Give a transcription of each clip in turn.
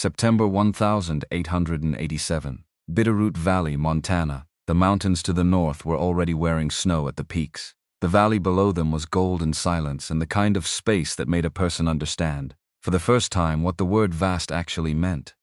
September 1887. Bitterroot Valley, Montana. The mountains to the north were already wearing snow at the peaks. The valley below them was golden silence and the kind of space that made a person understand, for the first time, what the word vast actually meant.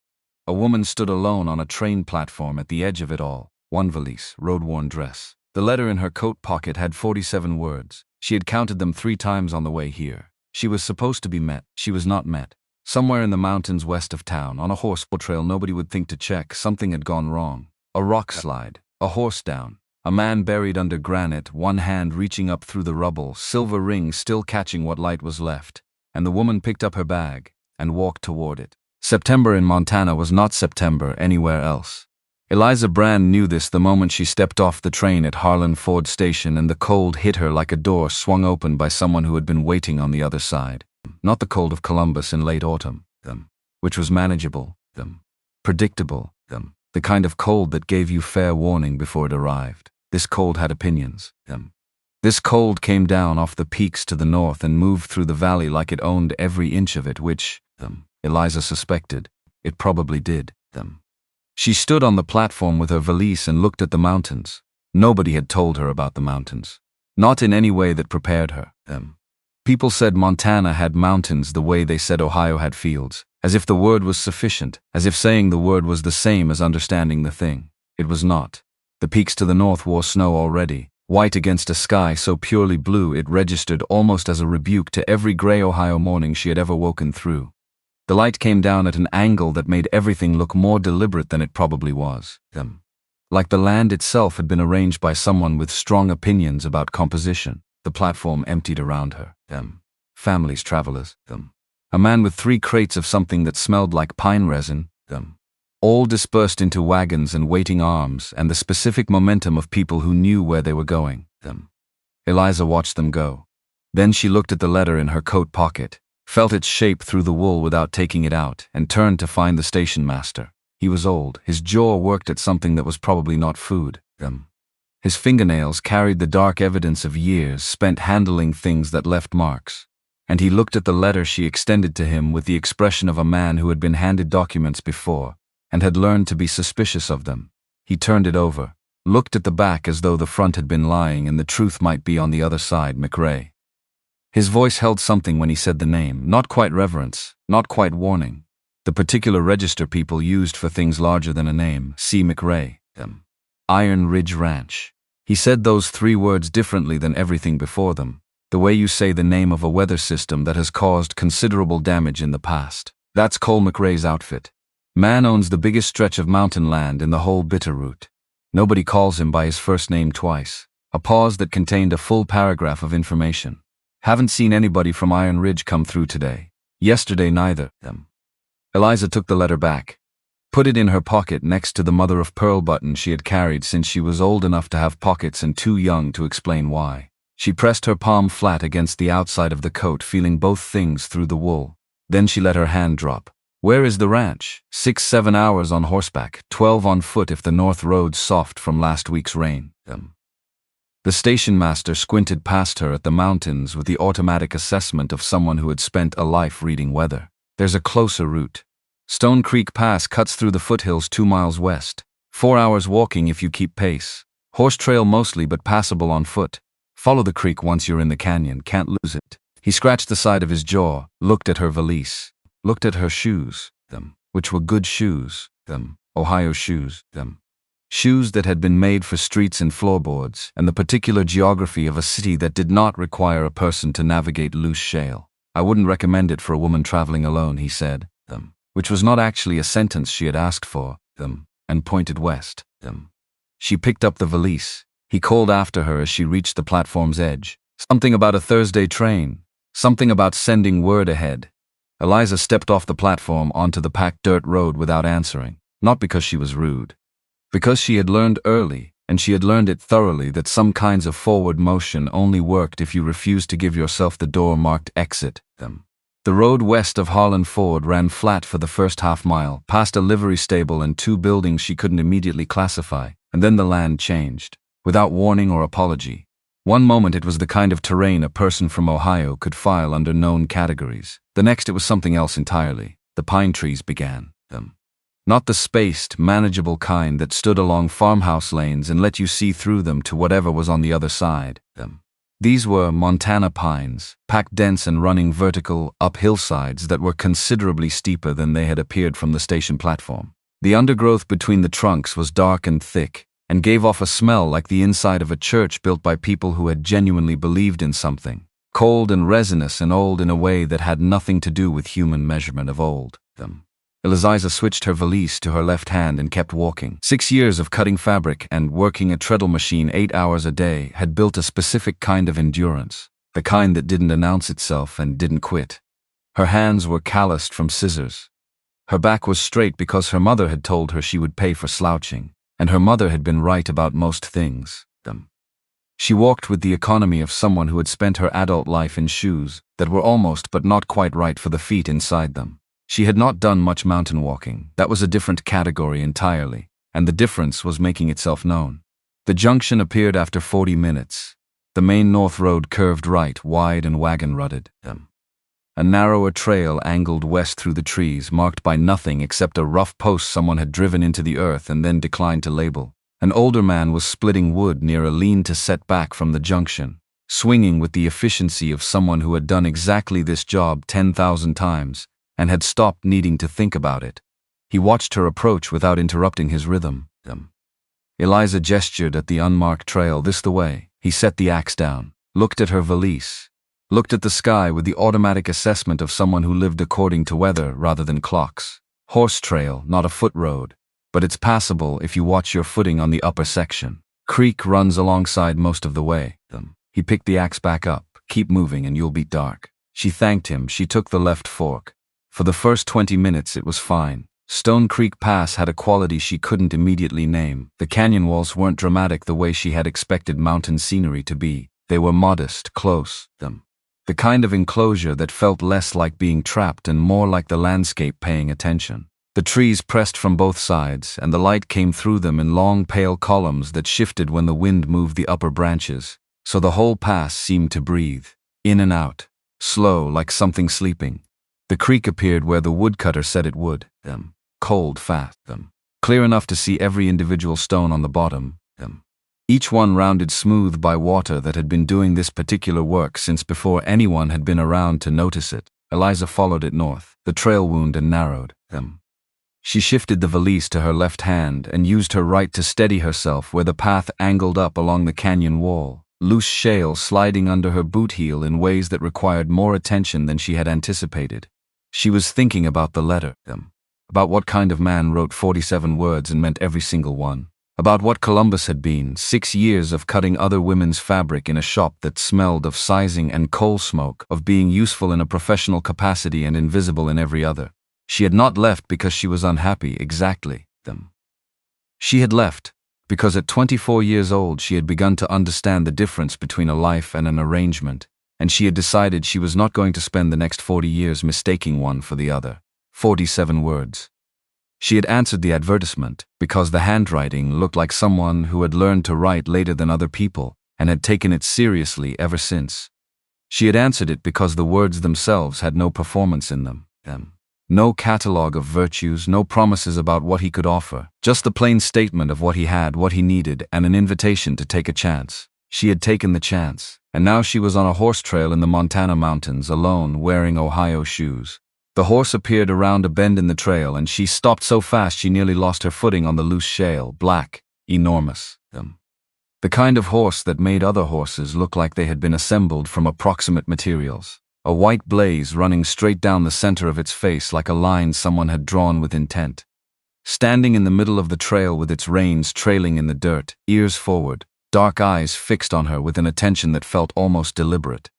A woman stood alone on a train platform at the edge of it all, one valise, road-worn dress. The letter in her coat pocket had 47 words. She had counted them 3 times on the way here. She was supposed to be met. She was not met. Somewhere in the mountains west of town, on a horse trail nobody would think to check, something had gone wrong. A rock slide, a horse down, a man buried under granite, one hand reaching up through the rubble, silver rings still catching what light was left, and the woman picked up her bag and walked toward it. September in Montana was not September anywhere else. Eliza Brand knew this the moment she stepped off the train at Harlan Ford Station, and the cold hit her like a door swung open by someone who had been waiting on the other side. Not the cold of Columbus in late autumn, which was manageable, predictable, the kind of cold that gave you fair warning before it arrived. This cold had opinions, This cold came down off the peaks to the north and moved through the valley like it owned every inch of it, which, Eliza suspected, it probably did, She stood on the platform with her valise and looked at the mountains. Nobody had told her about the mountains. Not in any way that prepared her, People said Montana had mountains the way they said Ohio had fields, as if the word was sufficient, as if saying the word was the same as understanding the thing. It was not. The peaks to the north wore snow already, white against a sky so purely blue it registered almost as a rebuke to every gray Ohio morning she had ever woken through. The light came down at an angle that made everything look more deliberate than it probably was. Like the land itself had been arranged by someone with strong opinions about composition. The platform emptied around her. Families, travelers. A man with 3 crates of something that smelled like pine resin. All dispersed into wagons and waiting arms, and the specific momentum of people who knew where they were going. Eliza watched them go. Then she looked at the letter in her coat pocket, felt its shape through the wool without taking it out, and turned to find the station master. He was old. His jaw worked at something that was probably not food. His fingernails carried the dark evidence of years spent handling things that left marks. And he looked at the letter she extended to him with the expression of a man who had been handed documents before and had learned to be suspicious of them. He turned it over, looked at the back as though the front had been lying and the truth might be on the other side. McRae. His voice held something when he said the name, not quite reverence, not quite warning. The particular register people used for things larger than a name. C. McRae. Iron Ridge Ranch. He said those 3 words differently than everything before them, the way you say the name of a weather system that has caused considerable damage in the past. That's Cole McRae's outfit. Man owns the biggest stretch of mountain land in the whole Bitterroot. Nobody calls him by his first name twice. A pause that contained a full paragraph of information. Haven't seen anybody from Iron Ridge come through today. Yesterday neither. Eliza took the letter back. Put it in her pocket next to the mother-of-pearl button she had carried since she was old enough to have pockets and too young to explain why. She pressed her palm flat against the outside of the coat, feeling both things through the wool. Then she let her hand drop. Where is the ranch? 6-7 hours on horseback, 12 on foot if the north road's soft from last week's rain. The station master squinted past her at the mountains with the automatic assessment of someone who had spent a life reading weather. There's a closer route. Stone Creek Pass cuts through the foothills 2 miles west. 4 hours walking if you keep pace. Horse trail mostly, but passable on foot. Follow the creek once you're in the canyon, can't lose it. He scratched the side of his jaw, looked at her valise, looked at her shoes, which were good shoes, Ohio shoes, shoes that had been made for streets and floorboards, and the particular geography of a city that did not require a person to navigate loose shale. I wouldn't recommend it for a woman traveling alone, he said, which was not actually a sentence she had asked for, and pointed west. She picked up the valise. He called after her as she reached the platform's edge. Something about a Thursday train. Something about sending word ahead. Eliza stepped off the platform onto the packed dirt road without answering, not because she was rude. Because she had learned early, and she had learned it thoroughly, that some kinds of forward motion only worked if you refused to give yourself the door marked exit. The road west of Harlan Ford ran flat for the first half-mile, past a livery stable and 2 buildings she couldn't immediately classify, and then the land changed, without warning or apology. One moment it was the kind of terrain a person from Ohio could file under known categories. The next it was something else entirely. The pine trees began. them. Not the spaced, manageable kind that stood along farmhouse lanes and let you see through them to whatever was on the other side. These were Montana pines, packed dense and running vertical up hillsides that were considerably steeper than they had appeared from the station platform. The undergrowth between the trunks was dark and thick, and gave off a smell like the inside of a church built by people who had genuinely believed in something, cold and resinous and old in a way that had nothing to do with human measurement of old. Eliza switched her valise to her left hand and kept walking. 6 years of cutting fabric and working a treadle machine 8 hours a day had built a specific kind of endurance, the kind that didn't announce itself and didn't quit. Her hands were calloused from scissors. Her back was straight because her mother had told her she would pay for slouching, and her mother had been right about most things. She walked with the economy of someone who had spent her adult life in shoes that were almost but not quite right for the feet inside them. She had not done much mountain walking. That was a different category entirely, and the difference was making itself known. The junction appeared after 40 minutes. The main north road curved right, wide and wagon-rutted. A narrower trail angled west through the trees, marked by nothing except a rough post someone had driven into the earth and then declined to label. An older man was splitting wood near a lean to set back from the junction, swinging with the efficiency of someone who had done exactly this job 10,000 times, and had stopped needing to think about it. He watched her approach without interrupting his rhythm. Eliza gestured at the unmarked trail. This the way. He set the axe down, looked at her valise, looked at the sky with the automatic assessment of someone who lived according to weather rather than clocks. Horse trail, not a foot road, but it's passable if you watch your footing on the upper section. Creek runs alongside most of the way. He picked the axe back up. Keep moving and you'll beat dark. She thanked him. She took the left fork. For the first 20 minutes it was fine. Stone Creek Pass had a quality she couldn't immediately name. The canyon walls weren't dramatic the way she had expected mountain scenery to be. They were modest, close. The kind of enclosure that felt less like being trapped and more like the landscape paying attention. The trees pressed from both sides, and the light came through them in long pale columns that shifted when the wind moved the upper branches, so the whole pass seemed to breathe, in and out, slow like something sleeping. The creek appeared where the woodcutter said it would. Cold, fast. Clear enough to see every individual stone on the bottom. Each one rounded smooth by water that had been doing this particular work since before anyone had been around to notice it. Eliza followed it north. The trail wound and narrowed. She shifted the valise to her left hand and used her right to steady herself where the path angled up along the canyon wall, loose shale sliding under her boot heel in ways that required more attention than she had anticipated. She was thinking about the letter, about what kind of man wrote 47 words and meant every single one, about what Columbus had been, 6 years of cutting other women's fabric in a shop that smelled of sizing and coal smoke, of being useful in a professional capacity and invisible in every other. She had not left because she was unhappy, exactly. She had left because at 24 years old she had begun to understand the difference between a life and an arrangement, and she had decided she was not going to spend the next 40 years mistaking one for the other. 47 words. She had answered the advertisement because the handwriting looked like someone who had learned to write later than other people and had taken it seriously ever since. She had answered it because the words themselves had no performance in them. No catalogue of virtues, no promises about what he could offer, just the plain statement of what he had, what he needed, and an invitation to take a chance. She had taken the chance, and now she was on a horse trail in the Montana mountains, alone, wearing Ohio shoes. The horse appeared around a bend in the trail, and she stopped so fast she nearly lost her footing on the loose shale, black, enormous. The kind of horse that made other horses look like they had been assembled from approximate materials. A white blaze running straight down the center of its face like a line someone had drawn with intent. Standing in the middle of the trail with its reins trailing in the dirt, ears forward, dark eyes fixed on her with an attention that felt almost deliberate.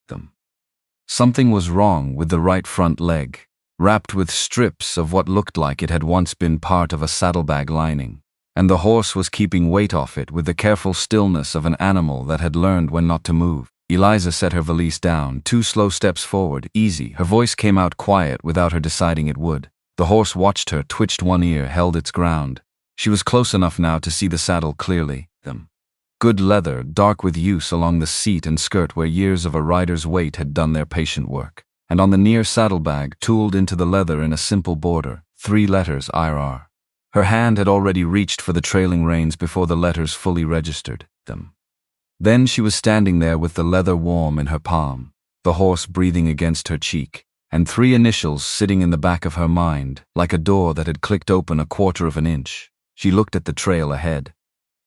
Something was wrong with the right front leg, wrapped with strips of what looked like it had once been part of a saddlebag lining, and the horse was keeping weight off it with the careful stillness of an animal that had learned when not to move. Eliza set her valise down, 2 slow steps forward, easy. Her voice came out quiet without her deciding it would. The horse watched her, twitched one ear, held its ground. She was close enough now to see the saddle clearly. Good leather, dark with use along the seat and skirt where years of a rider's weight had done their patient work. And on the near saddlebag, tooled into the leather in a simple border, 3 letters, IR. Her hand had already reached for the trailing reins before the letters fully registered them. Then she was standing there with the leather warm in her palm, the horse breathing against her cheek, and 3 initials sitting in the back of her mind, like a door that had clicked open a quarter of an inch. She looked at the trail ahead.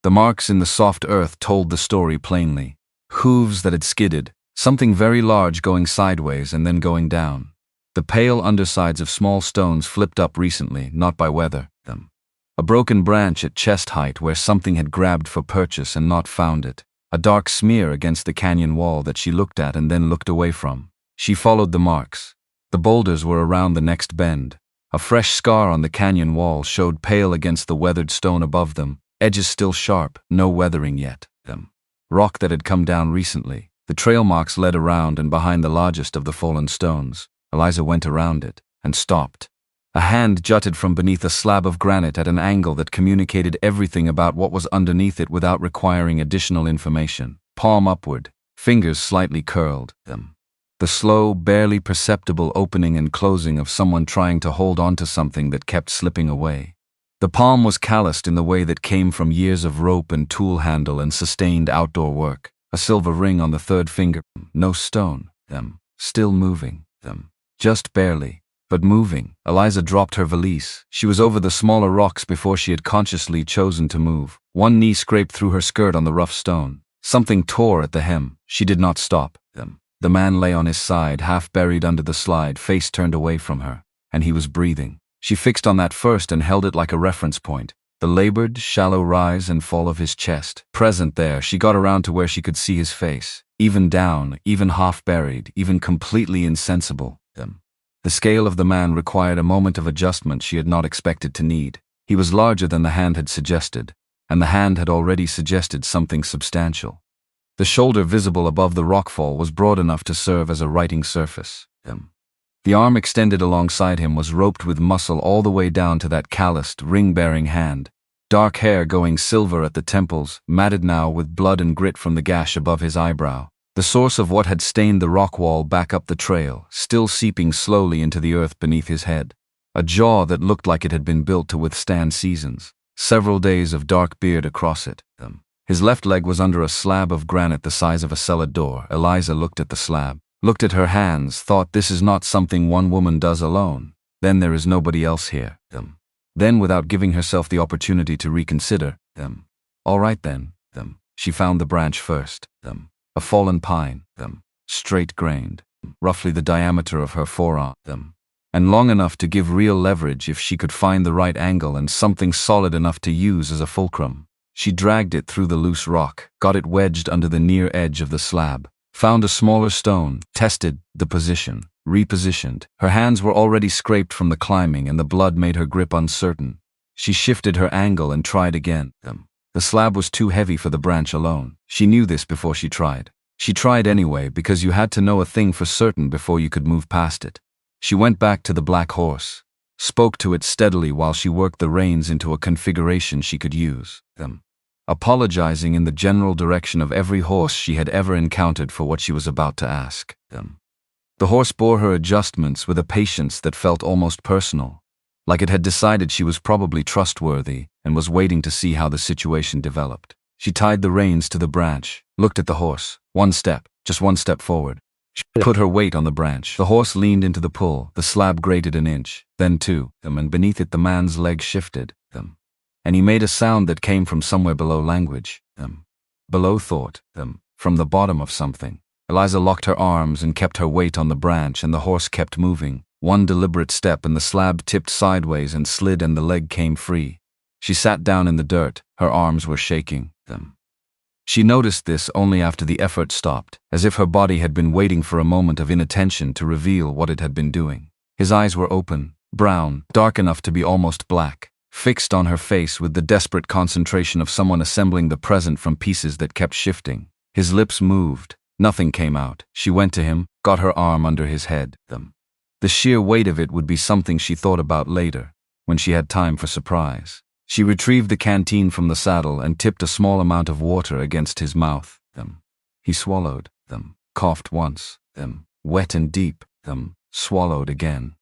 The marks in the soft earth told the story plainly. Hooves that had skidded, something very large going sideways and then going down. The pale undersides of small stones flipped up recently, not by weather, them. A broken branch at chest height where something had grabbed for purchase and not found it. A dark smear against the canyon wall that she looked at and then looked away from. She followed the marks. The boulders were around the next bend. A fresh scar on the canyon wall showed pale against the weathered stone above them, edges still sharp, no weathering yet. Them. Rock that had come down recently. The trail marks led around and behind the largest of the fallen stones. Eliza went around it and stopped. A hand jutted from beneath a slab of granite at an angle that communicated everything about what was underneath it without requiring additional information. Palm upward, fingers slightly curled. Them. The slow, barely perceptible opening and closing of someone trying to hold onto something that kept slipping away. The palm was calloused in the way that came from years of rope and tool handle and sustained outdoor work. A silver ring on the 3rd finger. No stone. Them. Still moving. Them. Just barely. But moving. Eliza dropped her valise. She was over the smaller rocks before she had consciously chosen to move. One knee scraped through her skirt on the rough stone. Something tore at the hem. She did not stop. Them. The man lay on his side, half buried under the slide, face turned away from her. And he was breathing. She fixed on that first and held it like a reference point. The labored, shallow rise and fall of his chest. Present there, she got around to where she could see his face. Even down, even half buried, even completely insensible. Them. The scale of the man required a moment of adjustment she had not expected to need. He was larger than the hand had suggested, and the hand had already suggested something substantial. The shoulder visible above the rockfall was broad enough to serve as a writing surface. The arm extended alongside him was roped with muscle all the way down to that calloused, ring-bearing hand. Dark hair going silver at the temples, matted now with blood and grit from the gash above his eyebrow. The source of what had stained the rock wall back up the trail, still seeping slowly into the earth beneath his head. A jaw that looked like it had been built to withstand seasons. Several days of dark beard across it. His left leg was under a slab of granite the size of a cellar door. Eliza looked at the slab, looked at her hands, thought this is not something one woman does alone. Then there is nobody else here. Then, without giving herself the opportunity to reconsider, all right then, she found the branch first. A fallen pine, straight-grained, roughly the diameter of her forearm, and long enough to give real leverage if she could find the right angle and something solid enough to use as a fulcrum. She dragged it through the loose rock, got it wedged under the near edge of the slab, found a smaller stone, tested the position, repositioned. Her hands were already scraped from the climbing and the blood made her grip uncertain. She shifted her angle and tried again. The slab was too heavy for the branch alone. She knew this before she tried. She tried anyway because you had to know a thing for certain before you could move past it. She went back to the black horse, spoke to it steadily while she worked the reins into a configuration she could use. Apologizing in the general direction of every horse she had ever encountered for what she was about to ask. The horse bore her adjustments with a patience that felt almost personal, like it had decided she was probably trustworthy and was waiting to see how the situation developed. She tied the reins to the branch, looked at the horse. One step, just one step forward. She put her weight on the branch. The horse leaned into the pull. The slab grated an inch, then 2, and beneath it the man's leg shifted, and he made a sound that came from somewhere below language, below thought, from the bottom of something. Eliza locked her arms and kept her weight on the branch, and the horse kept moving. One deliberate step and the slab tipped sideways and slid and the leg came free. She sat down in the dirt. Her arms were shaking. She noticed this only after the effort stopped, as if her body had been waiting for a moment of inattention to reveal what it had been doing. His eyes were open, brown, dark enough to be almost black, fixed on her face with the desperate concentration of someone assembling the present from pieces that kept shifting. His lips moved. Nothing came out. She went to him, got her arm under his head. The sheer weight of it would be something she thought about later, when she had time for surprise. She retrieved the canteen from the saddle and tipped a small amount of water against his mouth. He swallowed, coughed once, wet and deep, swallowed again.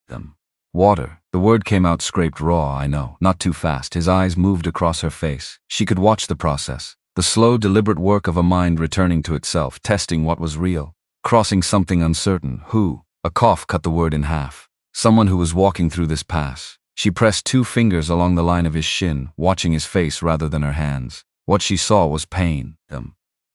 Water, The word came out scraped raw, I know, not too fast. His eyes moved across her face. She could watch the process. The slow, deliberate work of a mind returning to itself, testing what was real, crossing something uncertain. Who? A cough cut the word in half. Someone who was walking through this pass. She pressed 2 fingers along the line of his shin, watching his face rather than her hands. What she saw was pain.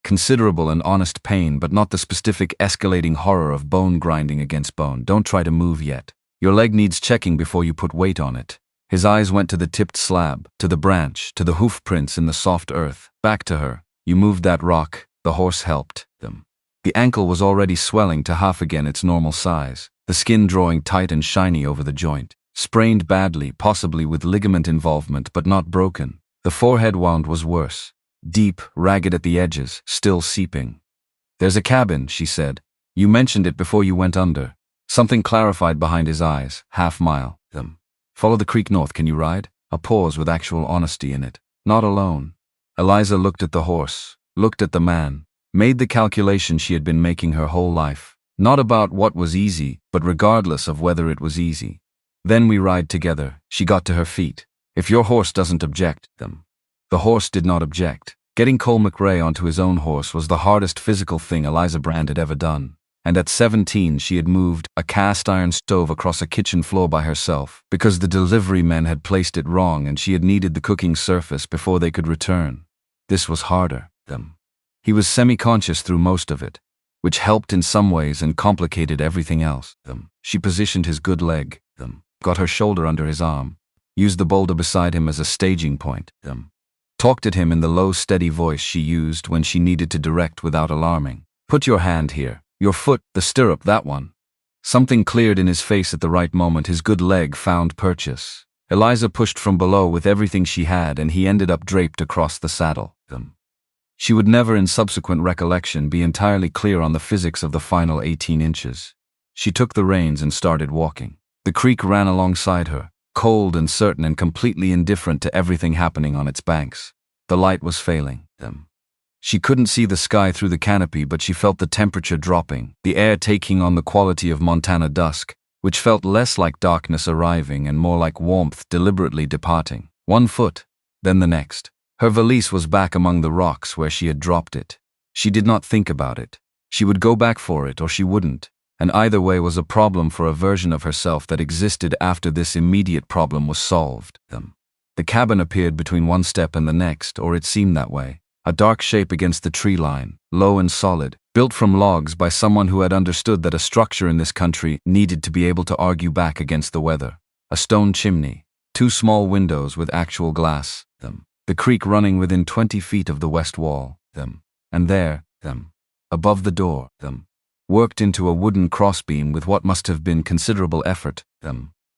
Considerable and honest pain, but not the specific escalating horror of bone grinding against bone. Don't try to move yet. Your leg needs checking before you put weight on it. His eyes went to the tipped slab, to the branch, to the hoof prints in the soft earth. Back to her. You moved that rock. The horse helped them. The ankle was already swelling to half again its normal size, the skin drawing tight and shiny over the joint. Sprained badly, possibly with ligament involvement, but not broken. The forehead wound was worse. Deep, ragged at the edges, still seeping. There's a cabin, she said. You mentioned it before you went under. Something clarified behind his eyes. Half-mile. Follow the creek north, can you ride? A pause with actual honesty in it. Not alone. Eliza looked at the horse, looked at the man, made the calculation she had been making her whole life. Not about what was easy, but regardless of whether it was easy. Then we ride together. She got to her feet. If your horse doesn't object, The horse did not object. Getting Cole McRae onto his own horse was the hardest physical thing Eliza Brand had ever done. And at 17 she had moved a cast-iron stove across a kitchen floor by herself because the delivery men had placed it wrong and she had needed the cooking surface before they could return. This was harder. He was semi-conscious through most of it, which helped in some ways and complicated everything else. She positioned his good leg, got her shoulder under his arm, used the boulder beside him as a staging point, talked at him in the low, steady voice she used when she needed to direct without alarming. Put your hand here. Your foot, the stirrup, that one. Something cleared in his face at the right moment. His good leg found purchase. Eliza pushed from below with everything she had and he ended up draped across the saddle. She would never in subsequent recollection be entirely clear on the physics of the final 18 inches. She took the reins and started walking. The creek ran alongside her, cold and certain and completely indifferent to everything happening on its banks. The light was failing. She couldn't see the sky through the canopy, but she felt the temperature dropping, the air taking on the quality of Montana dusk, which felt less like darkness arriving and more like warmth deliberately departing. 1 foot, then the next. Her valise was back among the rocks where she had dropped it. She did not think about it. She would go back for it or she wouldn't, and either way was a problem for a version of herself that existed after this immediate problem was solved. The cabin appeared between one step and the next, or it seemed that way. A dark shape against the tree line, low and solid, built from logs by someone who had understood that a structure in this country needed to be able to argue back against the weather. A stone chimney, 2 small windows with actual glass, the creek running within 20 feet of the west wall, and there, above the door, worked into a wooden crossbeam with what must have been considerable effort,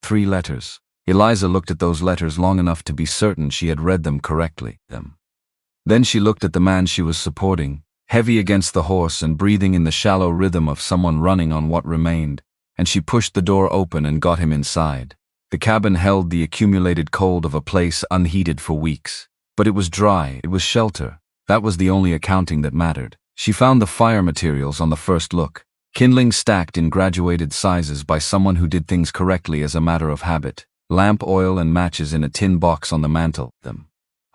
3 letters. Eliza looked at those letters long enough to be certain she had read them correctly, Then she looked at the man she was supporting, heavy against the horse and breathing in the shallow rhythm of someone running on what remained, and she pushed the door open and got him inside. The cabin held the accumulated cold of a place unheated for weeks. But it was dry, it was shelter. That was the only accounting that mattered. She found the fire materials on the first look, kindling stacked in graduated sizes by someone who did things correctly as a matter of habit. Lamp oil and matches in a tin box on the mantel,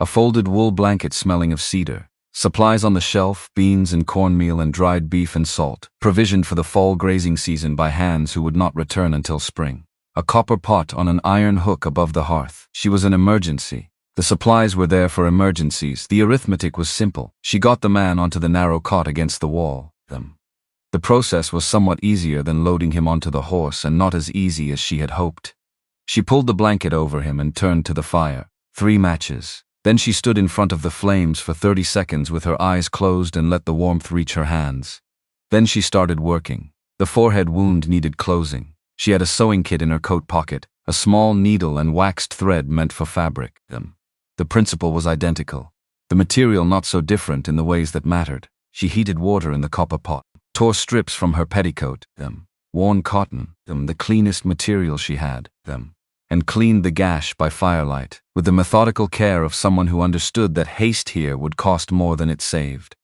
a folded wool blanket smelling of cedar, supplies on the shelf, beans and cornmeal and dried beef and salt, provisioned for the fall grazing season by hands who would not return until spring. A copper pot on an iron hook above the hearth. She was an emergency. The supplies were there for emergencies. The arithmetic was simple. She got the man onto the narrow cot against the wall. The process was somewhat easier than loading him onto the horse and not as easy as she had hoped. She pulled the blanket over him and turned to the fire. 3 matches. Then she stood in front of the flames for 30 seconds with her eyes closed and let the warmth reach her hands. Then she started working. The forehead wound needed closing. She had a sewing kit in her coat pocket, a small needle and waxed thread meant for fabric. The principle was identical. The material not so different in the ways that mattered. She heated water in the copper pot, tore strips from her petticoat, worn cotton, the cleanest material she had, and cleaned the gash by firelight, with the methodical care of someone who understood that haste here would cost more than it saved.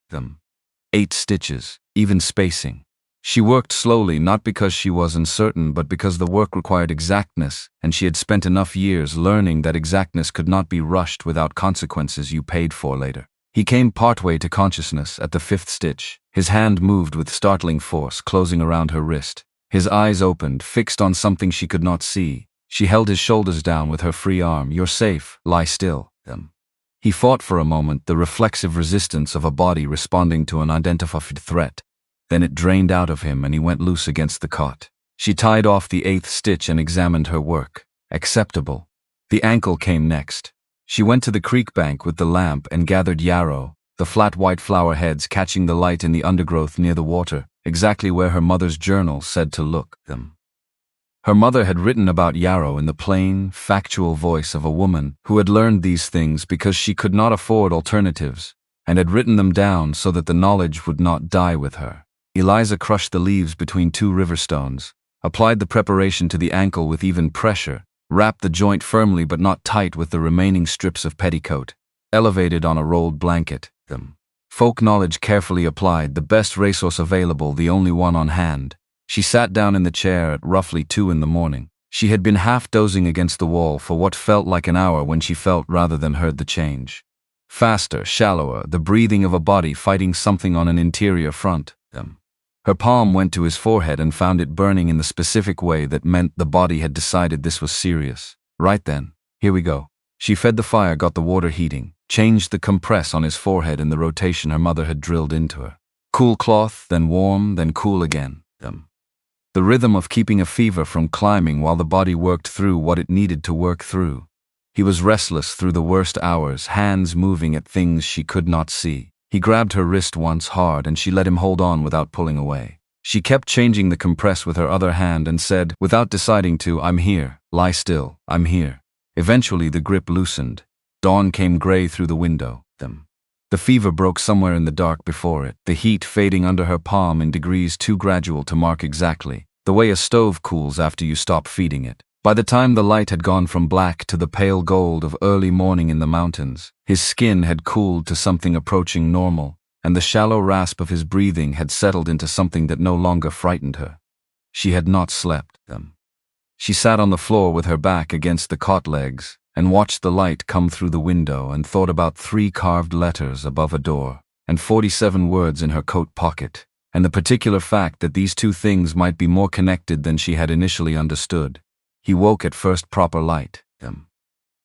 8 stitches, even spacing. She worked slowly, not because she was uncertain, but because the work required exactness, and she had spent enough years learning that exactness could not be rushed without consequences you paid for later. He came partway to consciousness at the 5th stitch. His hand moved with startling force, closing around her wrist. His eyes opened, fixed on something she could not see. She held his shoulders down with her free arm. "You're safe. Lie still." He fought for a moment, the reflexive resistance of a body responding to an identified threat. Then it drained out of him and he went loose against the cot. She tied off the 8th stitch and examined her work. Acceptable. The ankle came next. She went to the creek bank with the lamp and gathered yarrow, the flat white flower heads catching the light in the undergrowth near the water, exactly where her mother's journal said to look them. Her mother had written about yarrow in the plain, factual voice of a woman who had learned these things because she could not afford alternatives, and had written them down so that the knowledge would not die with her. Eliza crushed the leaves between 2 river stones, applied the preparation to the ankle with even pressure, wrapped the joint firmly but not tight with the remaining strips of petticoat, elevated on a rolled blanket. Folk knowledge carefully applied, the best resource available, the only one on hand. She sat down in the chair at roughly 2 in the morning. She had been half dozing against the wall for what felt like an hour when she felt rather than heard the change. Faster, shallower, the breathing of a body fighting something on an interior front. Her palm went to his forehead and found it burning in the specific way that meant the body had decided this was serious. Right then, here we go. She fed the fire, got the water heating, changed the compress on his forehead in the rotation her mother had drilled into her. Cool cloth, then warm, then cool again. The rhythm of keeping a fever from climbing while the body worked through what it needed to work through. He was restless through the worst hours, hands moving at things she could not see. He grabbed her wrist once hard and she let him hold on without pulling away. She kept changing the compress with her other hand and said, without deciding to, "I'm here. Lie still. I'm here." Eventually the grip loosened. Dawn came gray through the window. The fever broke somewhere in the dark before it, the heat fading under her palm in degrees too gradual to mark exactly, the way a stove cools after you stop feeding it. By the time the light had gone from black to the pale gold of early morning in the mountains, his skin had cooled to something approaching normal, and the shallow rasp of his breathing had settled into something that no longer frightened her. She had not slept. She sat on the floor with her back against the cot legs, and watched the light come through the window and thought about 3 carved letters above a door, and 47 words in her coat pocket, and the particular fact that these 2 things might be more connected than she had initially understood. He woke at first proper light.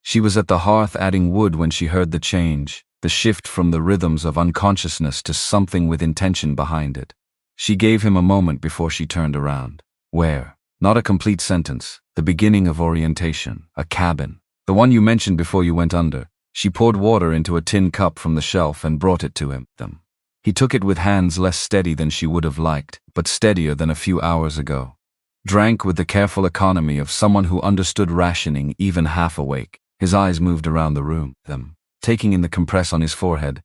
She was at the hearth adding wood when she heard the change, the shift from the rhythms of unconsciousness to something with intention behind it. She gave him a moment before she turned around. Where? Not a complete sentence, the beginning of orientation, a cabin. The one you mentioned before you went under. She poured water into a tin cup from the shelf and brought it to him. He took it with hands less steady than she would have liked, but steadier than a few hours ago. Drank with the careful economy of someone who understood rationing even half awake. His eyes moved around the room, taking in the compress on his forehead,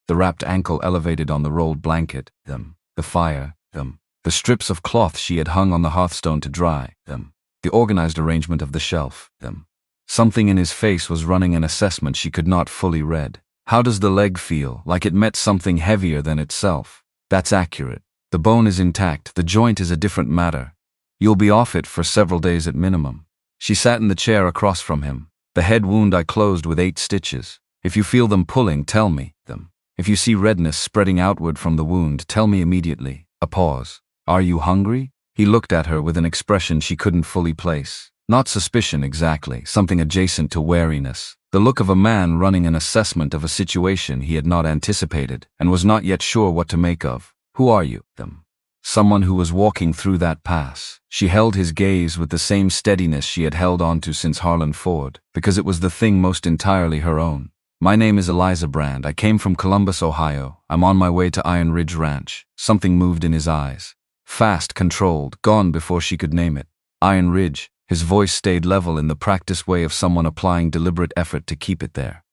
the wrapped ankle elevated on the rolled blanket, the fire, the strips of cloth she had hung on the hearthstone to dry, the organized arrangement of the shelf, Something in his face was running an assessment she could not fully read. How does the leg feel? Like it met something heavier than itself. That's accurate. The bone is intact, the joint is a different matter. You'll be off it for several days at minimum. She sat in the chair across from him. The head wound I closed with 8 stitches. If you feel them pulling, tell me. If you see redness spreading outward from the wound, tell me immediately. A pause. Are you hungry? He looked at her with an expression she couldn't fully place. Not suspicion exactly, something adjacent to wariness. The look of a man running an assessment of a situation he had not anticipated and was not yet sure what to make of. Who are you? Someone who was walking through that pass. She held his gaze with the same steadiness she had held onto since Harlan Ford, because it was the thing most entirely her own. My name is Eliza Brand. I came from Columbus, Ohio. I'm on my way to Iron Ridge Ranch. Something moved in his eyes. Fast, controlled, gone before she could name it. Iron Ridge. His voice stayed level in the practiced way of someone applying deliberate effort to keep it there.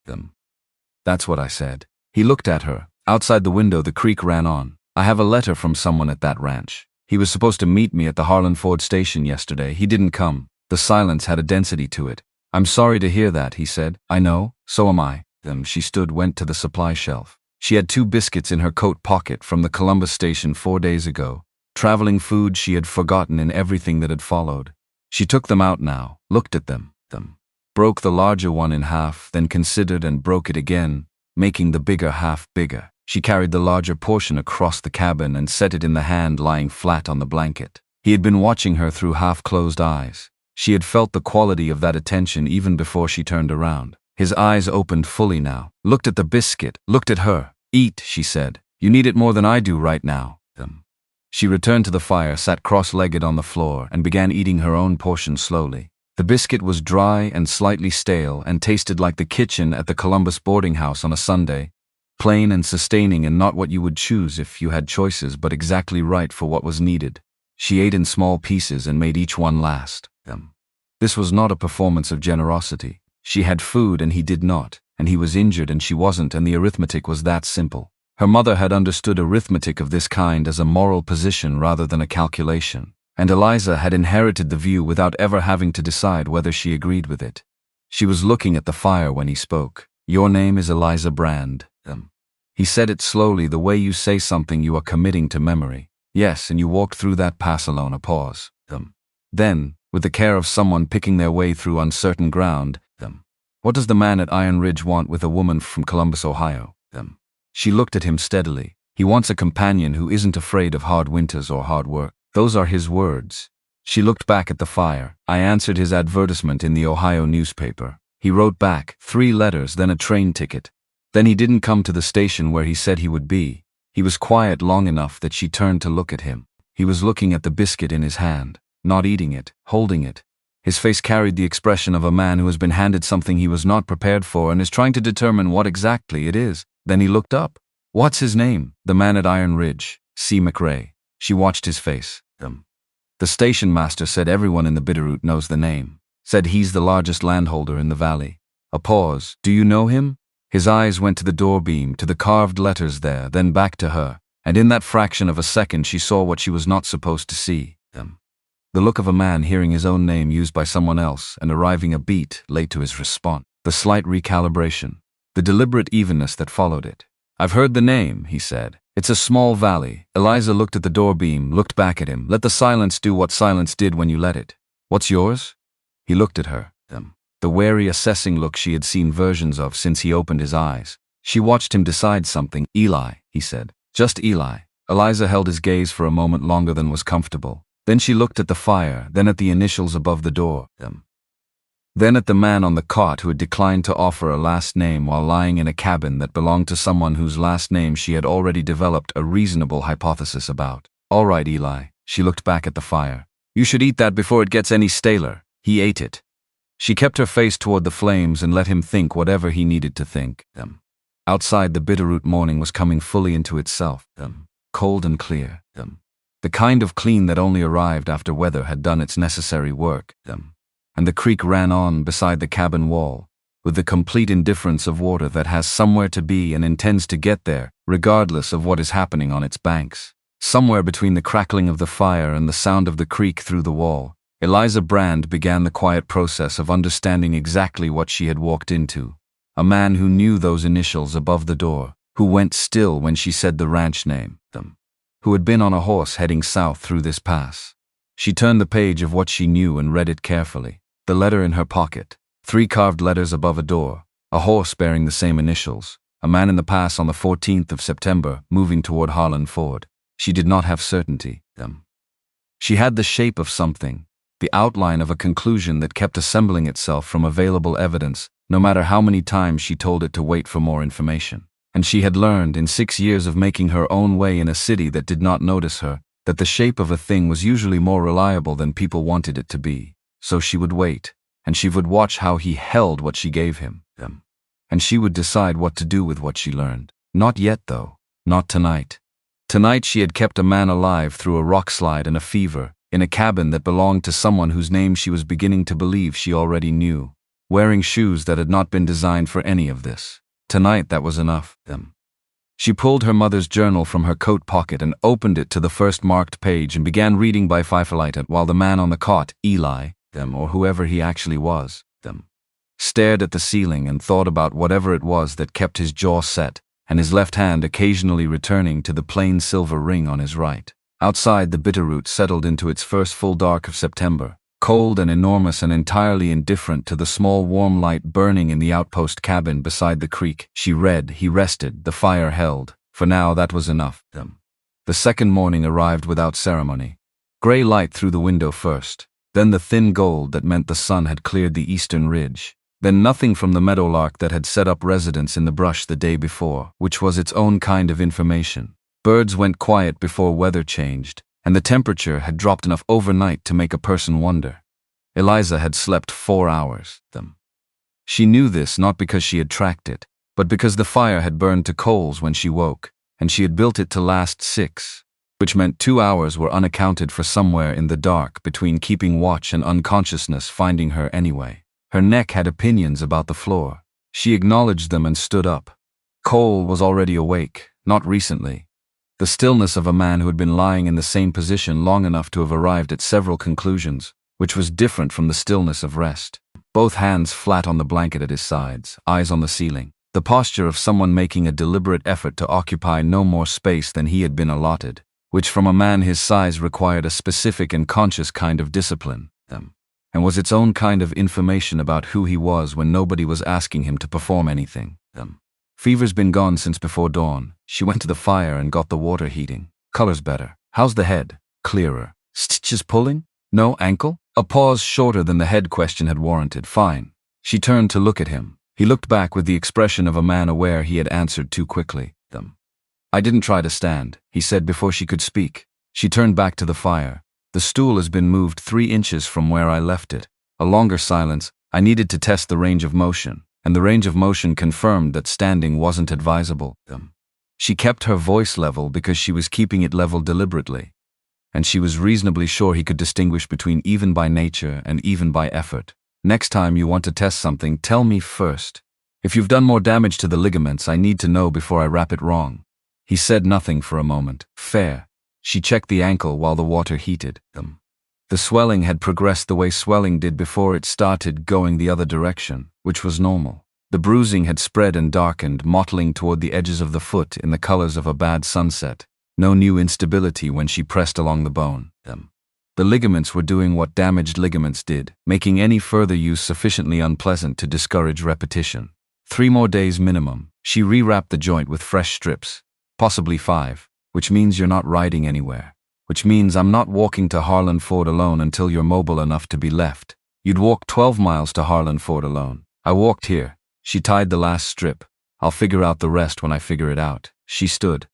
That's what I said. He looked at her. Outside the window the creek ran on. I have a letter from someone at that ranch. He was supposed to meet me at the Harlan Ford station yesterday. He didn't come. The silence had a density to it. I'm sorry to hear that, he said. I know, so am I. She went to the supply shelf. She had 2 biscuits in her coat pocket from the Columbus station 4 days ago. traveling food she had forgotten in everything that had followed. She took them out now, looked at them, broke the larger one in half, then considered and broke it again, making the bigger half bigger. She carried the larger portion across the cabin and set it in the hand lying flat on the blanket. He had been watching her through half-closed eyes. She had felt the quality of that attention even before she turned around. His eyes opened fully now, looked at the biscuit, looked at her. "Eat," she said. "You need it more than I do right now." She returned to the fire, sat cross-legged on the floor, and began eating her own portion slowly. The biscuit was dry and slightly stale and tasted like the kitchen at the Columbus boarding house on a Sunday, plain and sustaining and not what you would choose if you had choices, but exactly right for what was needed. She ate in small pieces and made each one last. This was not a performance of generosity. She had food and he did not, and he was injured and she wasn't, and the arithmetic was that simple. Her mother had understood arithmetic of this kind as a moral position rather than a calculation, and Eliza had inherited the view without ever having to decide whether she agreed with it. She was looking at the fire when he spoke. "Your name is Eliza Brand." He said it slowly, the way you say something you are committing to memory. "Yes, and you walked through that pass alone." A pause. Then, with the care of someone picking their way through uncertain ground, "What does the man at Iron Ridge want with a woman from Columbus, Ohio?" She looked at him steadily. "He wants a companion who isn't afraid of hard winters or hard work." Those are his words. She looked back at the fire. "I answered his advertisement in the Ohio newspaper. He wrote back 3 letters, then a train ticket. Then he didn't come to the station where he said he would be." He was quiet long enough that she turned to look at him. He was looking at the biscuit in his hand, not eating it, holding it. His face carried the expression of a man who has been handed something he was not prepared for and is trying to determine what exactly it is. Then he looked up. "What's his name?" "The man at Iron Ridge, C. McRae." She watched his face. "The station master said everyone in the Bitterroot knows the name. Said he's the largest landholder in the valley." A pause. "Do you know him?" His eyes went to the door beam, to the carved letters there, then back to her, and in that fraction of a second she saw what she was not supposed to see. The look of a man hearing his own name used by someone else and arriving a beat late to his response. The slight recalibration. The deliberate evenness that followed it. "I've heard the name," he said. "It's a small valley." Eliza looked at the door beam, looked back at him. "Let the silence do what silence did when you let it." "What's yours?" He looked at her. The wary, assessing look she had seen versions of since he opened his eyes. She watched him decide something. "Eli," he said. "Just Eli." Eliza held his gaze for a moment longer than was comfortable. Then she looked at the fire, then at the initials above the door. Then at the man on the cot who had declined to offer a last name while lying in a cabin that belonged to someone whose last name she had already developed a reasonable hypothesis about. "All right, Eli." She looked back at the fire. "You should eat that before it gets any staler." He ate it. She kept her face toward the flames and let him think whatever he needed to think. Outside, the Bitterroot morning was coming fully into itself. Cold and clear. The kind of clean that only arrived after weather had done its necessary work. And the creek ran on beside the cabin wall, with the complete indifference of water that has somewhere to be and intends to get there, regardless of what is happening on its banks. Somewhere between the crackling of the fire and the sound of the creek through the wall, Eliza Brand began the quiet process of understanding exactly what she had walked into. A man who knew those initials above the door, who went still when she said the ranch name, who had been on a horse heading south through this pass. She turned the page of what she knew and read it carefully. The letter in her pocket, 3 carved letters above a door, a horse bearing the same initials, a man in the pass on the 14th of September moving toward Harlan Ford. She did not have certainty. She had the shape of something, the outline of a conclusion that kept assembling itself from available evidence, no matter how many times she told it to wait for more information. And she had learned, in 6 years of making her own way in a city that did not notice her, that the shape of a thing was usually more reliable than people wanted it to be. So she would wait, and she would watch how he held what she gave him. And she would decide what to do with what she learned. Not yet, though. Not tonight. Tonight she had kept a man alive through a rockslide and a fever, in a cabin that belonged to someone whose name she was beginning to believe she already knew, wearing shoes that had not been designed for any of this. Tonight that was enough. She pulled her mother's journal from her coat pocket and opened it to the first marked page and began reading by firelight while the man on the cot, Eli, or whoever he actually was, stared at the ceiling and thought about whatever it was that kept his jaw set and his left hand occasionally returning to the plain silver ring on his right. Outside, the bitterroot settled into its first full dark of September, cold and enormous and entirely indifferent to the small warm light burning in the outpost cabin beside the creek. She read, he rested, the fire held. For now, that was enough. The second morning arrived without ceremony. Gray light through the window first, then the thin gold that meant the sun had cleared the eastern ridge, then nothing from the meadowlark that had set up residence in the brush the day before, which was its own kind of information. Birds went quiet before weather changed, and the temperature had dropped enough overnight to make a person wonder. Eliza had slept 4 hours. She knew this not because she had tracked it, but because the fire had burned to coals when she woke, and she had built it to last 6, which meant 2 hours were unaccounted for somewhere in the dark between keeping watch and unconsciousness finding her anyway. Her neck had opinions about the floor. She acknowledged them and stood up. Cole was already awake, not recently. The stillness of a man who had been lying in the same position long enough to have arrived at several conclusions, which was different from the stillness of rest. Both hands flat on the blanket at his sides, eyes on the ceiling. The posture of someone making a deliberate effort to occupy no more space than he had been allotted, which from a man his size required a specific and conscious kind of discipline, and was its own kind of information about who he was when nobody was asking him to perform anything. Fever's been gone since before dawn. She went to the fire and got the water heating. Color's better. How's the head? Clearer. Stitches pulling? No ankle? A pause shorter than the head question had warranted. Fine. She turned to look at him. He looked back with the expression of a man aware he had answered too quickly. I didn't try to stand, he said before she could speak. She turned back to the fire. The stool has been moved 3 inches from where I left it. A longer silence. I needed to test the range of motion, and the range of motion confirmed that standing wasn't advisable. She kept her voice level because she was keeping it level deliberately, and she was reasonably sure he could distinguish between even by nature and even by effort. Next time you want to test something, tell me first. If you've done more damage to the ligaments, I need to know before I wrap it wrong. He said nothing for a moment. Fair. She checked the ankle while the water heated. The swelling had progressed the way swelling did before it started going the other direction, which was normal. The bruising had spread and darkened, mottling toward the edges of the foot in the colors of a bad sunset. No new instability when she pressed along the bone. The ligaments were doing what damaged ligaments did, making any further use sufficiently unpleasant to discourage repetition. 3 more days minimum. She rewrapped the joint with fresh strips. Possibly 5, which means you're not riding anywhere. Which means I'm not walking to Harlan Ford alone until you're mobile enough to be left. You'd walk 12 miles to Harlan Ford alone. I walked here. She tied the last strip. I'll figure out the rest when I figure it out. She stood.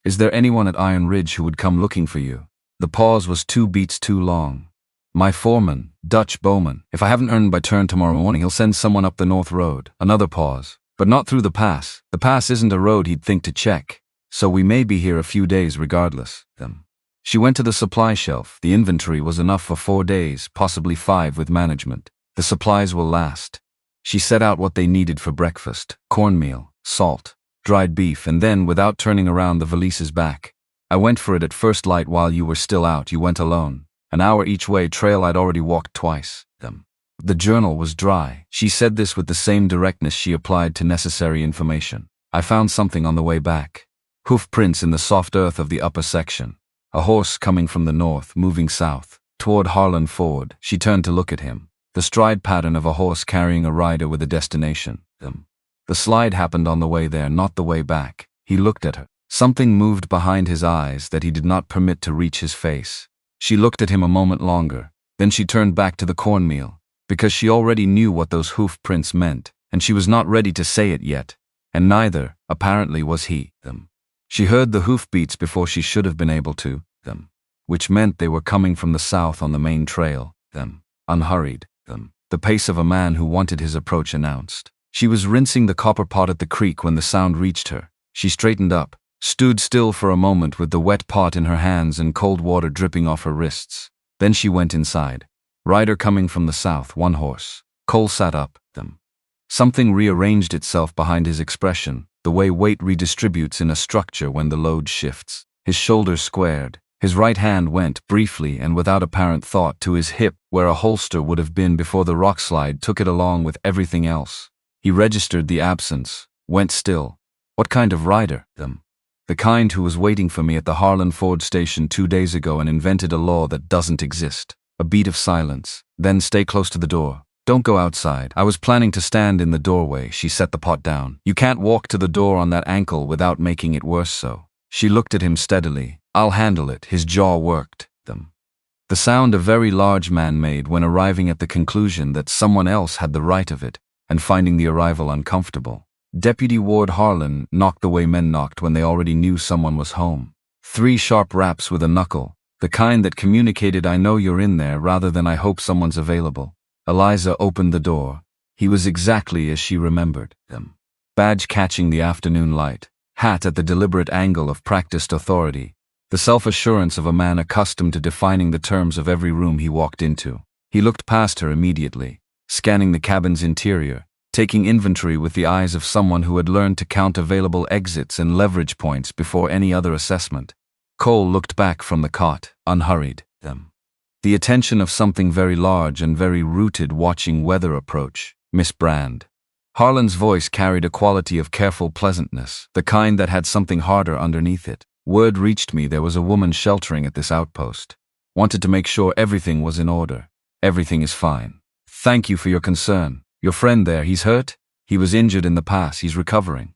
Is there anyone at Iron Ridge who would come looking for you? The pause was 2 beats too long. My foreman, Dutch Bowman. If I haven't earned by turn tomorrow morning, he'll send someone up the North Road. Another pause. But not through the pass. The pass isn't a road he'd think to check. So we may be here a few days regardless. She went to the supply shelf. The inventory was enough for 4 days, possibly 5 with management. The supplies will last. She set out what they needed for breakfast. Cornmeal, salt, dried beef, and then, without turning around, the valises back. I went for it at first light while you were still out. You went alone. An hour each way, trail I'd already walked twice. The journal was dry. She said this with the same directness she applied to necessary information. I found something on the way back. Hoof prints in the soft earth of the upper section. A horse coming from the north, moving south, toward Harlan Ford. She turned to look at him. The stride pattern of a horse carrying a rider with a destination. The slide happened on the way there, not the way back. He looked at her. Something moved behind his eyes that he did not permit to reach his face. She looked at him a moment longer. Then she turned back to the cornmeal, because she already knew what those hoof prints meant, and she was not ready to say it yet, and neither, apparently, was he. She heard the hoof beats before she should have been able to, which meant they were coming from the south on the main trail, unhurried, the pace of a man who wanted his approach announced. She was rinsing the copper pot at the creek when the sound reached her. She straightened up, stood still for a moment with the wet pot in her hands and cold water dripping off her wrists. Then she went inside. Rider coming from the south, 1 horse. Cole sat up. Something rearranged itself behind his expression, the way weight redistributes in a structure when the load shifts. His shoulders squared. His right hand went, briefly and without apparent thought, to his hip, where a holster would have been before the rockslide took it along with everything else. He registered the absence, went still. What kind of rider? The kind who was waiting for me at the Harlan Ford station 2 days ago and invented a law that doesn't exist. A beat of silence. Then stay close to the door. Don't go outside. I was planning to stand in the doorway. She set the pot down. You can't walk to the door on that ankle without making it worse so. She looked at him steadily. I'll handle it. His jaw worked. The sound a very large man made when arriving at the conclusion that someone else had the right of it, and finding the arrival uncomfortable. Deputy Ward Harlan knocked the way men knocked when they already knew someone was home. 3 sharp raps with a knuckle, the kind that communicated I know you're in there rather than I hope someone's available. Eliza opened the door. He was exactly as she remembered him. Badge catching the afternoon light, hat at the deliberate angle of practiced authority, the self-assurance of a man accustomed to defining the terms of every room he walked into. He looked past her immediately, scanning the cabin's interior, taking inventory with the eyes of someone who had learned to count available exits and leverage points before any other assessment. Cole looked back from the cot, unhurried. The attention of something very large and very rooted watching weather approach. Miss Brand. Harlan's voice carried a quality of careful pleasantness, the kind that had something harder underneath it. Word reached me there was a woman sheltering at this outpost. Wanted to make sure everything was in order. Everything is fine. Thank you for your concern. Your friend there, he's hurt? He was injured in the pass, he's recovering.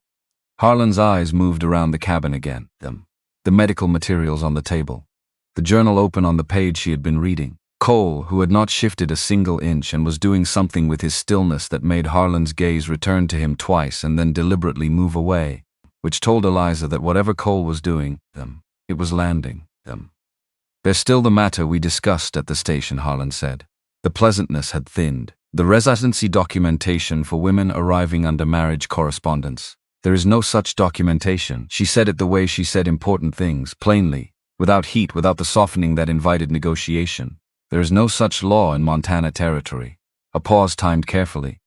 Harlan's eyes moved around the cabin again. The medical materials on the table. The journal open on the page she had been reading. Cole, who had not shifted a single inch and was doing something with his stillness that made Harlan's gaze return to him twice and then deliberately move away, which told Eliza that whatever Cole was doing, it was landing. There's still the matter we discussed at the station, Harlan said. The pleasantness had thinned. The residency documentation for women arriving under marriage correspondence. There is no such documentation. She said it the way she said important things, plainly, without heat, without the softening that invited negotiation. There is no such law in Montana territory. A pause timed carefully.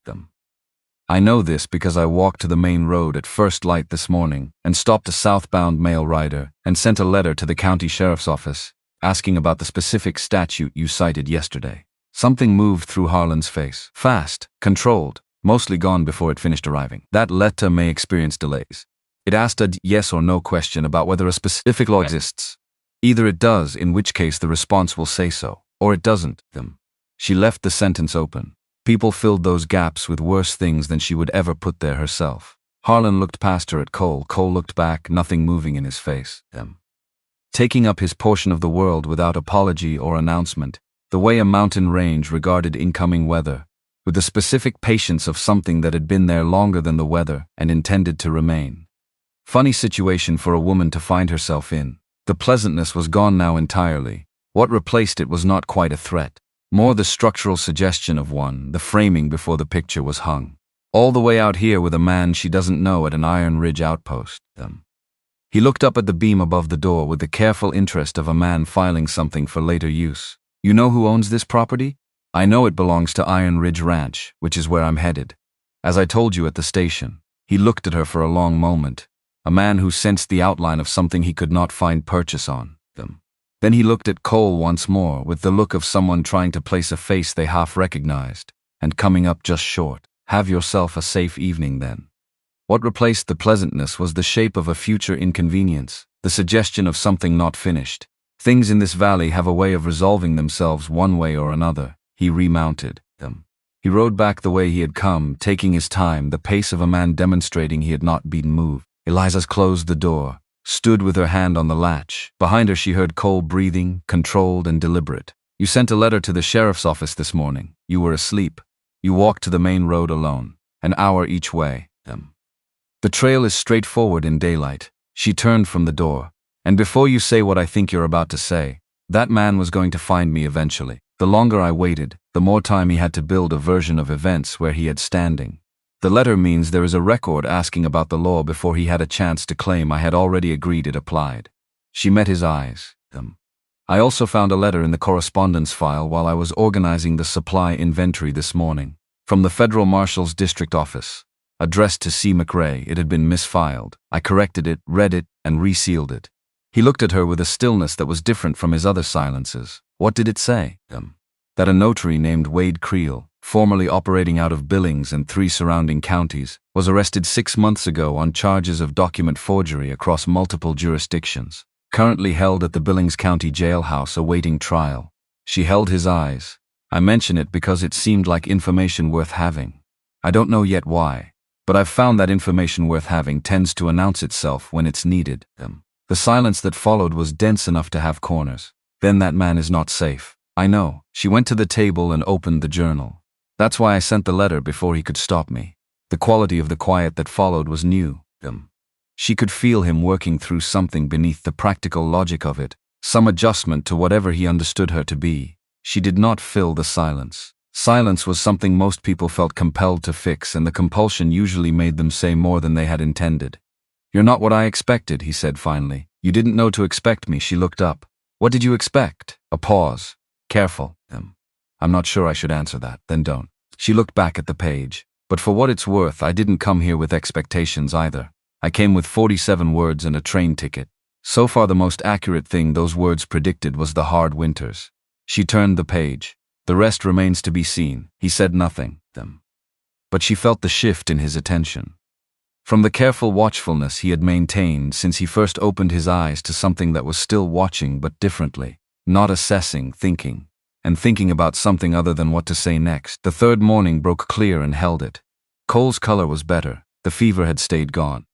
I know this because I walked to the main road at first light this morning and stopped a southbound mail rider and sent a letter to the county sheriff's office asking about the specific statute you cited yesterday. Something moved through Harlan's face. Fast, controlled, mostly gone before it finished arriving. That letter may experience delays. It asked a yes or no question about whether a specific law exists. Either it does, in which case the response will say so, or it doesn't. She left the sentence open. People filled those gaps with worse things than she would ever put there herself. Harlan looked past her at Cole. Cole looked back, nothing moving in his face. Taking up his portion of the world without apology or announcement, the way a mountain range regarded incoming weather, with the specific patience of something that had been there longer than the weather and intended to remain. Funny situation for a woman to find herself in. The pleasantness was gone now entirely. What replaced it was not quite a threat. More the structural suggestion of one, the framing before the picture was hung. All the way out here with a man she doesn't know at an Iron Ridge outpost. He looked up at the beam above the door with the careful interest of a man filing something for later use. You know who owns this property? I know it belongs to Iron Ridge Ranch, which is where I'm headed. As I told you at the station. He looked at her for a long moment. A man who sensed the outline of something he could not find purchase on. Then he looked at Cole once more with the look of someone trying to place a face they half recognized, and coming up just short. Have yourself a safe evening then. What replaced the pleasantness was the shape of a future inconvenience, the suggestion of something not finished. Things in this valley have a way of resolving themselves one way or another. He remounted them. He rode back the way he had come, taking his time, the pace of a man demonstrating he had not been moved. Eliza closed the door, stood with her hand on the latch. Behind her she heard Cole breathing, controlled and deliberate. You sent a letter to the sheriff's office this morning. You were asleep. You walked to the main road alone, an hour each way. The trail is straightforward in daylight. She turned from the door. And before you say what I think you're about to say, that man was going to find me eventually. The longer I waited, the more time he had to build a version of events where he had standing. The letter means there is a record asking about the law before he had a chance to claim I had already agreed it applied. She met his eyes. I also found a letter in the correspondence file while I was organizing the supply inventory this morning. From the Federal Marshal's District Office. Addressed to C. McRae, it had been misfiled. I corrected it, read it, and resealed it. He looked at her with a stillness that was different from his other silences. What did it say? that a notary named Wade Creel, formerly operating out of Billings and 3 surrounding counties, was arrested 6 months ago on charges of document forgery across multiple jurisdictions, currently held at the Billings County jailhouse awaiting trial. She held his eyes. I mention it because it seemed like information worth having. I don't know yet why, but I've found that information worth having tends to announce itself when it's needed. The silence that followed was dense enough to have corners. Then that man is not safe. I know. She went to the table and opened the journal. That's why I sent the letter before he could stop me. The quality of the quiet that followed was new. She could feel him working through something beneath the practical logic of it, some adjustment to whatever he understood her to be. She did not fill the silence. Silence was something most people felt compelled to fix, and the compulsion usually made them say more than they had intended. "You're not what I expected," he said finally. "You didn't know to expect me." She looked up. "What did you expect?" A pause. "Careful." "I'm not sure I should answer that." "Then don't." She looked back at the page. "But for what it's worth, I didn't come here with expectations either. I came with 47 words and a train ticket. So far the most accurate thing those words predicted was the hard winters." She turned the page. "The rest remains to be seen." He said nothing. But she felt the shift in his attention. From the careful watchfulness he had maintained since he first opened his eyes to something that was still watching but differently, not assessing, thinking, and thinking about something other than what to say next. The third morning broke clear and held it. Cole's color was better. The fever had stayed gone.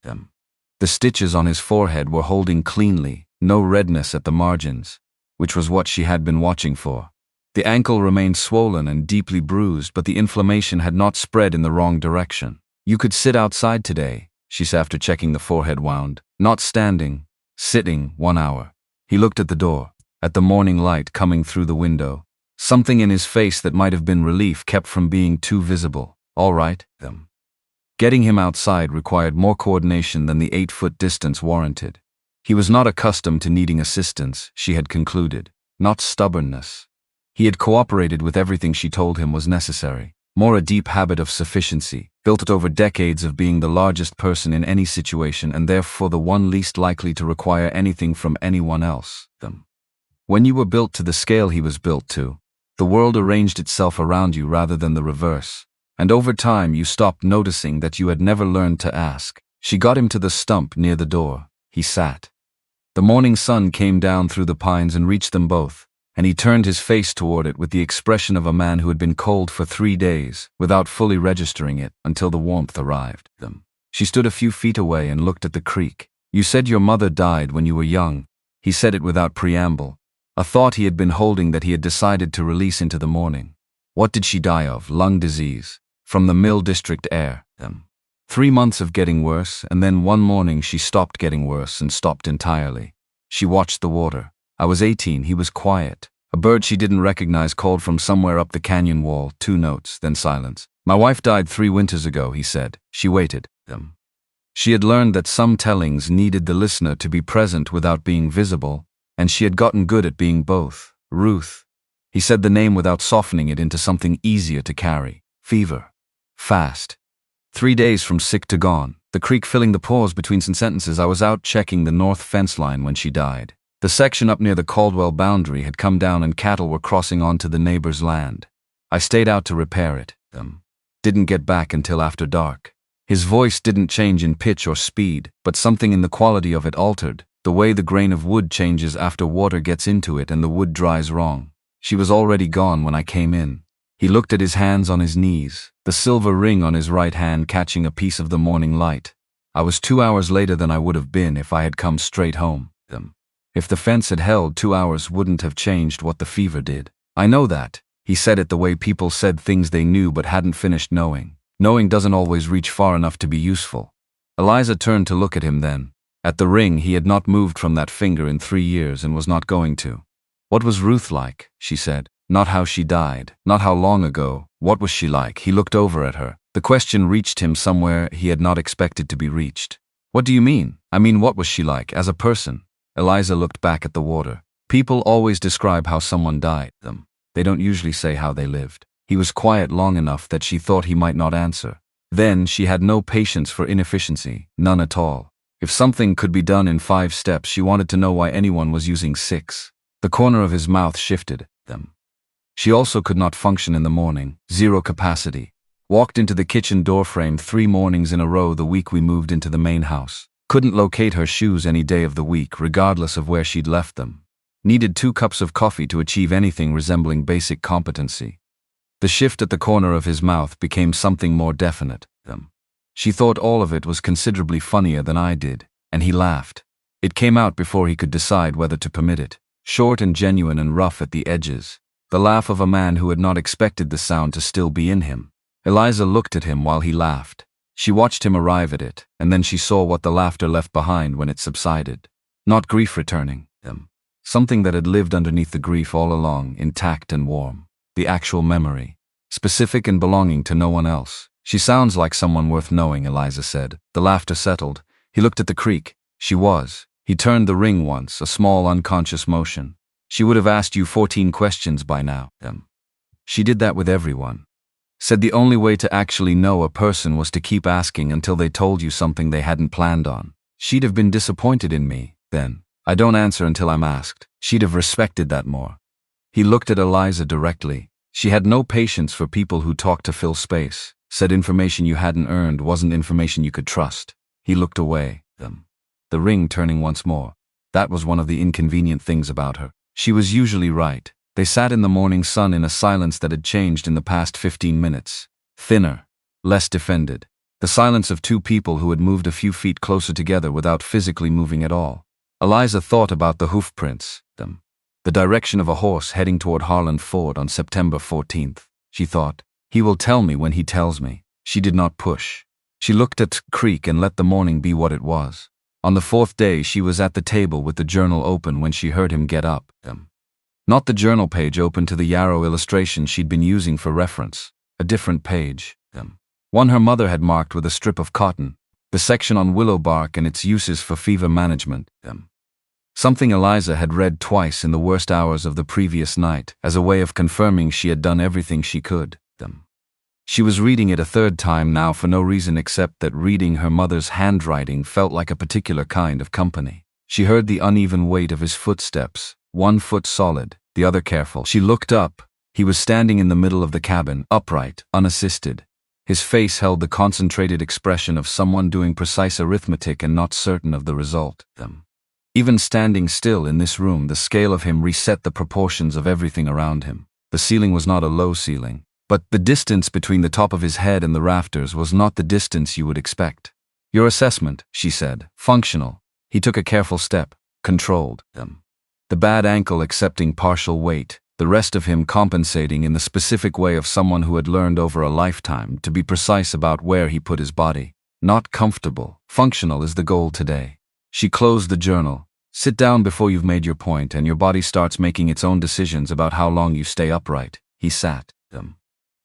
The stitches on his forehead were holding cleanly, no redness at the margins, which was what she had been watching for. The ankle remained swollen and deeply bruised, but the inflammation had not spread in the wrong direction. "You could sit outside today," she said after checking the forehead wound. "Not standing, sitting 1 hour." He looked at the door, at the morning light coming through the window. Something in his face that might have been relief kept from being too visible. "All right." Getting him outside required more coordination than the 8-foot distance warranted. He was not accustomed to needing assistance, she had concluded, not stubbornness. He had cooperated with everything she told him was necessary, more a deep habit of sufficiency, built over decades of being the largest person in any situation and therefore the one least likely to require anything from anyone else. When you were built to the scale he was built to, the world arranged itself around you rather than the reverse. And over time you stopped noticing that you had never learned to ask. She got him to the stump near the door. He sat. The morning sun came down through the pines and reached them both, and he turned his face toward it with the expression of a man who had been cold for 3 days, without fully registering it, until the warmth arrived. She stood a few feet away and looked at the creek. "You said your mother died when you were young." He said it without preamble, a thought he had been holding that he had decided to release into the morning. What did she die of? Lung disease. From the Mill District air. 3 months of getting worse, and then one morning she stopped getting worse and stopped entirely. She watched the water. "I was 18, he was quiet." A bird she didn't recognize called from somewhere up the canyon wall, 2 notes, then silence. "My wife died 3 winters ago," he said. She waited. She had learned that some tellings needed the listener to be present without being visible, and she had gotten good at being both. "Ruth." He said the name without softening it into something easier to carry. "Fever. Fast. 3 days from sick to gone." The creek filling the pause between some sentences. "I was out checking the north fence line when she died. The section up near the Caldwell boundary had come down and cattle were crossing onto the neighbor's land. I stayed out to repair it. Didn't get back until after dark." His voice didn't change in pitch or speed, but something in the quality of it altered, the way the grain of wood changes after water gets into it and the wood dries wrong. "She was already gone when I came in." He looked at his hands on his knees, the silver ring on his right hand catching a piece of the morning light. "I was 2 hours later than I would have been if I had come straight home." If the fence had held, 2 hours wouldn't have changed what the fever did. "I know that." He said it the way people said things they knew but hadn't finished knowing. Knowing doesn't always reach far enough to be useful. Eliza turned to look at him then. At the ring, he had not moved from that finger in 3 years and was not going to. "What was Ruth like?" she said. Not how she died, not how long ago. What was she like? He looked over at her. The question reached him somewhere he had not expected to be reached. "What do you mean?" "I mean, what was she like, as a person?" Eliza looked back at the water. "People always describe how someone died. They don't usually say how they lived." He was quiet long enough that she thought he might not answer. Then she had no patience for inefficiency, none at all. If something could be done in 5 steps, she wanted to know why anyone was using 6. The corner of his mouth shifted. She also could not function in the morning, zero capacity. Walked into the kitchen doorframe 3 mornings in a row the week we moved into the main house. Couldn't locate her shoes any day of the week, regardless of where she'd left them. Needed 2 cups of coffee to achieve anything resembling basic competency. The shift at the corner of his mouth became something more definite. She thought all of it was considerably funnier than I did, and he laughed. It came out before he could decide whether to permit it. Short and genuine and rough at the edges. The laugh of a man who had not expected the sound to still be in him. Eliza looked at him while he laughed. She watched him arrive at it, and then she saw what the laughter left behind when it subsided. Not grief returning. Something that had lived underneath the grief all along, intact and warm. The actual memory. Specific and belonging to no one else. She sounds like someone worth knowing, Eliza said. The laughter settled. He looked at the creek. She was. He turned the ring once, a small unconscious motion. She would have asked you 14 questions by now. She did that with everyone. Said the only way to actually know a person was to keep asking until they told you something they hadn't planned on. She'd have been disappointed in me, then. I don't answer until I'm asked. She'd have respected that more. He looked at Eliza directly. She had no patience for people who talked to fill space. Said information you hadn't earned wasn't information you could trust. He looked away. The ring turning once more. That was one of the inconvenient things about her. She was usually right. They sat in the morning sun in a silence that had changed in the past 15 minutes. Thinner. Less defended. The silence of 2 people who had moved a few feet closer together without physically moving at all. Eliza thought about the hoof prints. The direction of a horse heading toward Harlan Ford on September 14th. She thought, he will tell me when he tells me. She did not push. She looked at Creek and let the morning be what it was. On the 4th day she was at the table with the journal open when she heard him get up. Not the journal page open to the yarrow illustration she'd been using for reference. A different page. One her mother had marked with a strip of cotton. The section on willow bark and its uses for fever management. Something Eliza had read twice in the worst hours of the previous night, as a way of confirming she had done everything she could. She was reading it a 3rd time now for no reason except that reading her mother's handwriting felt like a particular kind of company. She heard the uneven weight of his footsteps, 1 foot solid, the other careful. She looked up. He was standing in the middle of the cabin, upright, unassisted. His face held the concentrated expression of someone doing precise arithmetic and not certain of the result. Even standing still in this room, the scale of him reset the proportions of everything around him. The ceiling was not a low ceiling, but the distance between the top of his head and the rafters was not the distance you would expect. Your assessment, she said, functional. He took a careful step, controlled. The bad ankle accepting partial weight, the rest of him compensating in the specific way of someone who had learned over a lifetime to be precise about where he put his body. Not comfortable. Functional is the goal today. She closed the journal. Sit down before you've made your point and your body starts making its own decisions about how long you stay upright. He sat.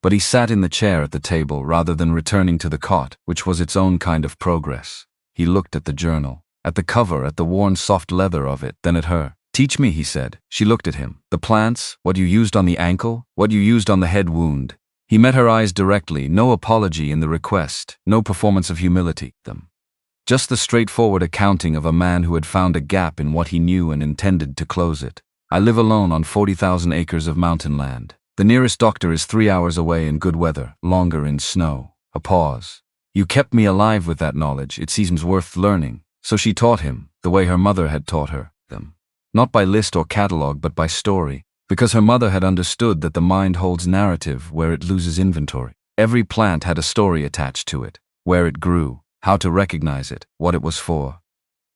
But he sat in the chair at the table rather than returning to the cot, which was its own kind of progress. He looked at the journal, at the cover, at the worn soft leather of it, then at her. Teach me, he said. She looked at him. The plants, what you used on the ankle, what you used on the head wound. He met her eyes directly, no apology in the request, no performance of humility. Just the straightforward accounting of a man who had found a gap in what he knew and intended to close it. I live alone on 40,000 acres of mountain land. The nearest doctor is 3 hours away in good weather, longer in snow. A pause. You kept me alive with that knowledge. It seems worth learning. So she taught him, the way her mother had taught her. Not by list or catalog, but by story, because her mother had understood that the mind holds narrative where it loses inventory. Every plant had a story attached to it, where it grew, how to recognize it, what it was for.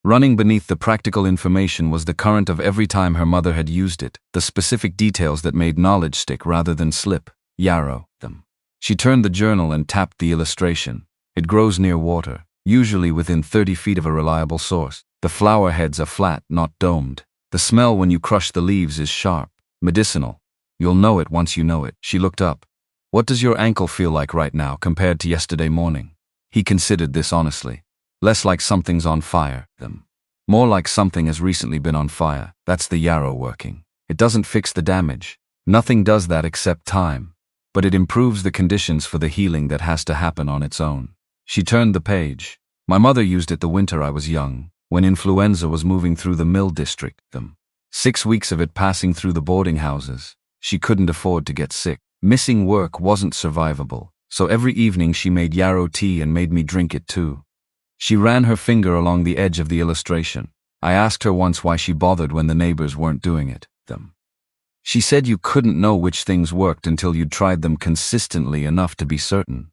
Running beneath the practical information was the current of every time her mother had used it, the specific details that made knowledge stick rather than slip, yarrow them. She turned the journal and tapped the illustration. It grows near water, usually within 30 feet of a reliable source. The flower heads are flat, not domed. The smell when you crush the leaves is sharp, medicinal. You'll know it once you know it. She looked up. What does your ankle feel like right now compared to yesterday morning? He considered this honestly. Less like something's on fire. More like something has recently been on fire. That's the yarrow working. It doesn't fix the damage. Nothing does that except time. But it improves the conditions for the healing that has to happen on its own. She turned the page. My mother used it the winter I was young, when influenza was moving through the mill district. 6 weeks of it passing through the boarding houses. She couldn't afford to get sick. Missing work wasn't survivable, so every evening she made yarrow tea and made me drink it too. She ran her finger along the edge of the illustration. I asked her once why she bothered when the neighbors weren't doing it. She said you couldn't know which things worked until you'd tried them consistently enough to be certain.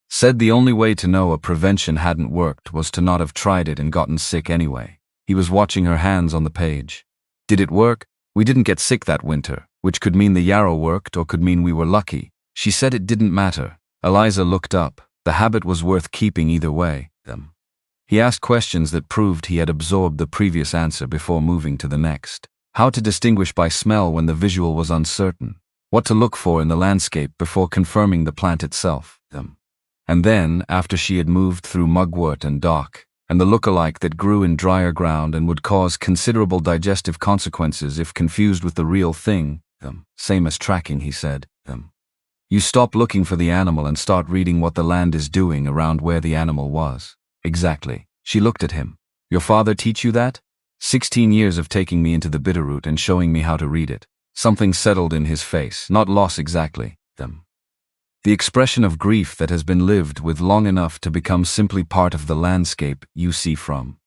Said the only way to know a prevention hadn't worked was to not have tried it and gotten sick anyway. He was watching her hands on the page. Did it work? We didn't get sick that winter, which could mean the yarrow worked or could mean we were lucky. She said it didn't matter. Eliza looked up. The habit was worth keeping either way. He asked questions that proved he had absorbed the previous answer before moving to the next. How to distinguish by smell when the visual was uncertain. What to look for in the landscape before confirming the plant itself. And then, after she had moved through mugwort and dock, and the look-alike that grew in drier ground and would cause considerable digestive consequences if confused with the real thing, same as tracking, he said. You stop looking for the animal and start reading what the land is doing around where the animal was. Exactly. She looked at him. Your father teach you that? 16 years of taking me into the Bitterroot and showing me how to read it. Something settled in his face, not loss exactly. The expression of grief that has been lived with long enough to become simply part of the landscape you see from.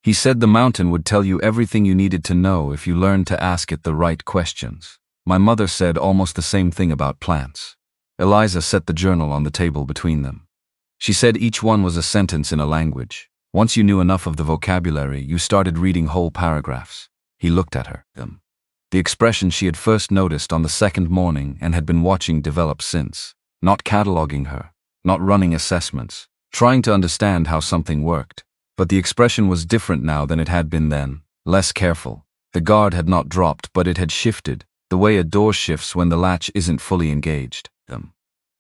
He said the mountain would tell you everything you needed to know if you learned to ask it the right questions. My mother said almost the same thing about plants. Eliza set the journal on the table between them. She said each one was a sentence in a language. Once you knew enough of the vocabulary, you started reading whole paragraphs. He looked at her. The expression she had first noticed on the second morning and had been watching develop since. Not cataloging her, not running assessments, trying to understand how something worked. But the expression was different now than it had been then, less careful. The guard had not dropped, but it had shifted, the way a door shifts when the latch isn't fully engaged.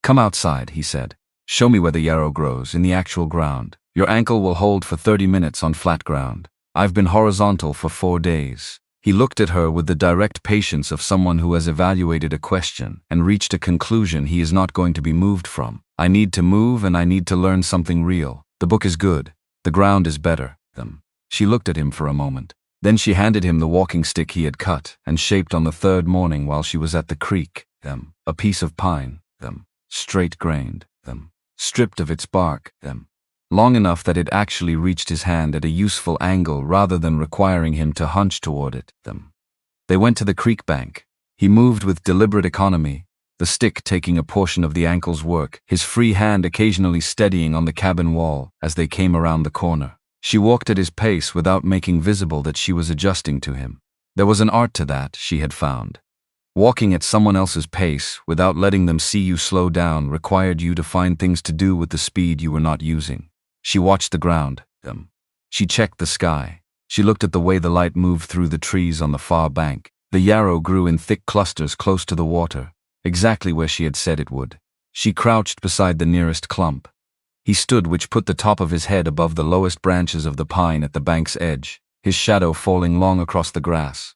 Come outside, he said. Show me where the yarrow grows, in the actual ground. Your ankle will hold for 30 minutes on flat ground. I've been horizontal for 4 days. He looked at her with the direct patience of someone who has evaluated a question and reached a conclusion he is not going to be moved from. I need to move and I need to learn something real. The book is good. The ground is better. She looked at him for a moment. Then she handed him the walking stick he had cut and shaped on the third morning while she was at the creek. A piece of pine. Straight-grained. Stripped of its bark. Long enough that it actually reached his hand at a useful angle rather than requiring him to hunch toward it. They went to the creek bank. He moved with deliberate economy, the stick taking a portion of the ankle's work, his free hand occasionally steadying on the cabin wall as they came around the corner. She walked at his pace without making visible that she was adjusting to him. There was an art to that, she had found. Walking at someone else's pace without letting them see you slow down required you to find things to do with the speed you were not using. She watched the ground. She checked the sky. She looked at the way the light moved through the trees on the far bank. The yarrow grew in thick clusters close to the water, exactly where she had said it would. She crouched beside the nearest clump. He stood, which put the top of his head above the lowest branches of the pine at the bank's edge, his shadow falling long across the grass.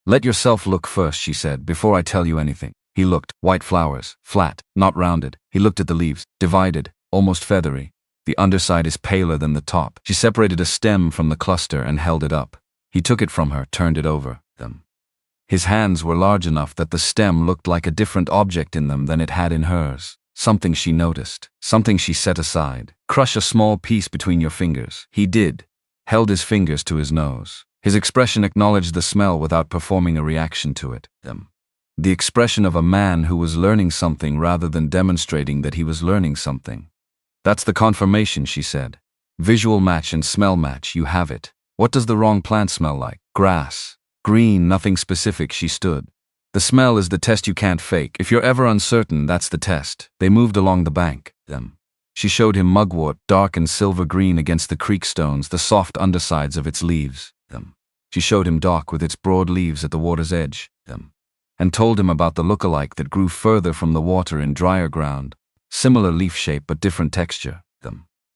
Let yourself look first, she said, before I tell you anything. He looked. White flowers, flat, not rounded. He looked at the leaves, divided, almost feathery. The underside is paler than the top. She separated a stem from the cluster and held it up. He took it from her, turned it over. His hands were large enough that the stem looked like a different object in them than it had in hers. Something she noticed, something she set aside. Crush a small piece between your fingers. He did. Held his fingers to his nose. His expression acknowledged the smell without performing a reaction to it. The expression of a man who was learning something rather than demonstrating that he was learning something. That's the confirmation, she said. Visual match and smell match, you have it. What does the wrong plant smell like? Grass. Green, nothing specific, she stood. The smell is the test you can't fake. If you're ever uncertain, that's the test. They moved along the bank. She showed him mugwort, dark and silver green against the creek stones, the soft undersides of its leaves. She showed him dock with its broad leaves at the water's edge. And told him about the look-alike that grew further from the water in drier ground. Similar leaf shape but different texture.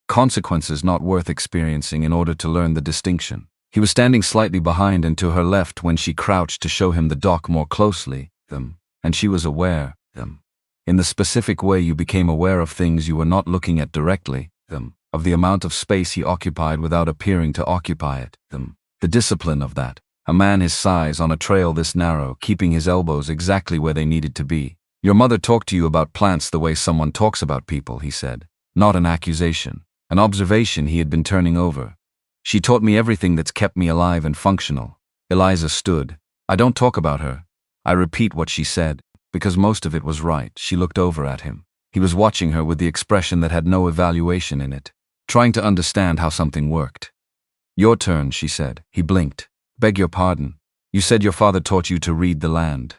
Consequences not worth experiencing in order to learn the distinction. He was standing slightly behind and to her left when she crouched to show him the dock more closely. And she was aware. In the specific way you became aware of things you were not looking at directly. Of the amount of space he occupied without appearing to occupy it. The discipline of that. A man his size on a trail this narrow, keeping his elbows exactly where they needed to be. Your mother talked to you about plants the way someone talks about people, he said. Not an accusation. An observation he had been turning over. She taught me everything that's kept me alive and functional. Eliza stood. I don't talk about her. I repeat what she said, because most of it was right. She looked over at him. He was watching her with the expression that had no evaluation in it, trying to understand how something worked. Your turn, she said. He blinked. Beg your pardon. You said your father taught you to read the land.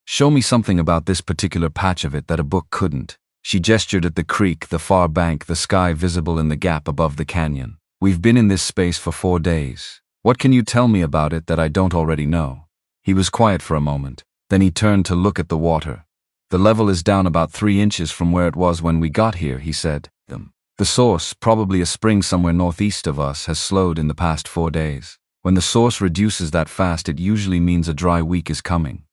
Show me something about this particular patch of it that a book couldn't. She gestured at the creek, the far bank, the sky visible in the gap above the canyon. We've been in this space for 4 days. What can you tell me about it that I don't already know? He was quiet for a moment. Then he turned to look at the water. The level is down about 3 inches from where it was when we got here, he said. The source, probably a spring somewhere northeast of us, has slowed in the past 4 days. When the source reduces that fast, it usually means a dry week is coming.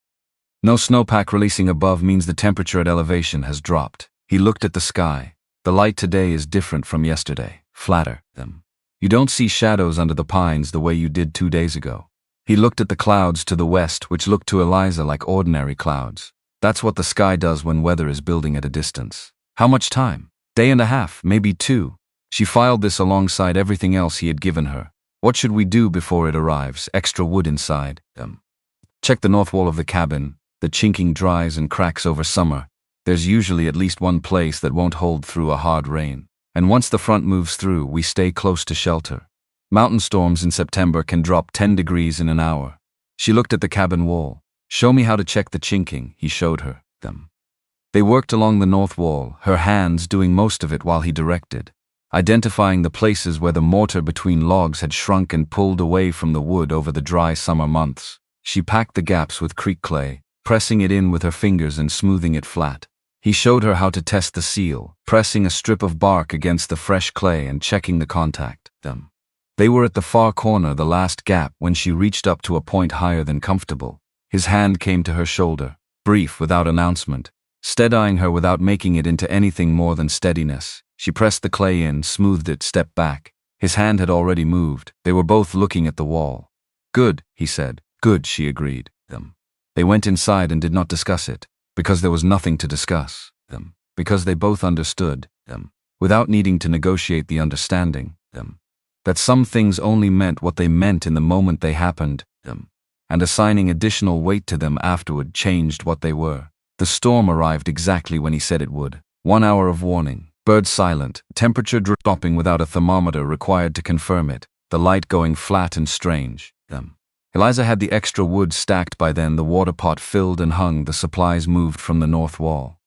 No snowpack releasing above means the temperature at elevation has dropped. He looked at the sky. The light today is different from yesterday, flatter. You don't see shadows under the pines the way you did 2 days ago. He looked at the clouds to the west, which looked to Eliza like ordinary clouds. That's what the sky does when weather is building at a distance. How much time? Day and a half, maybe 2. She filed this alongside everything else he had given her. What should we do before it arrives? Extra wood inside. Check the north wall of the cabin. The chinking dries and cracks over summer. There's usually at least one place that won't hold through a hard rain. And once the front moves through, we stay close to shelter. Mountain storms in September can drop 10 degrees in an hour. She looked at the cabin wall. Show me how to check the chinking, he showed her. They worked along the north wall, her hands doing most of it while he directed, identifying the places where the mortar between logs had shrunk and pulled away from the wood over the dry summer months. She packed the gaps with creek clay, pressing it in with her fingers and smoothing it flat. He showed her how to test the seal, pressing a strip of bark against the fresh clay and checking the contact. They were at the far corner, the last gap, when she reached up to a point higher than comfortable. His hand came to her shoulder, brief, without announcement, steadying her without making it into anything more than steadiness. She pressed the clay in, smoothed it, stepped back. His hand had already moved. They were both looking at the wall. Good, he said. Good, she agreed. They went inside and did not discuss it, because there was nothing to discuss. Because they both understood, without needing to negotiate the understanding, that some things only meant what they meant in the moment they happened, and assigning additional weight to them afterward changed what they were. The storm arrived exactly when he said it would. 1 hour of warning. Birds silent, temperature dropping without a thermometer required to confirm it, the light going flat and strange. Eliza had the extra wood stacked by then, the water pot filled and hung, the supplies moved from the north wall.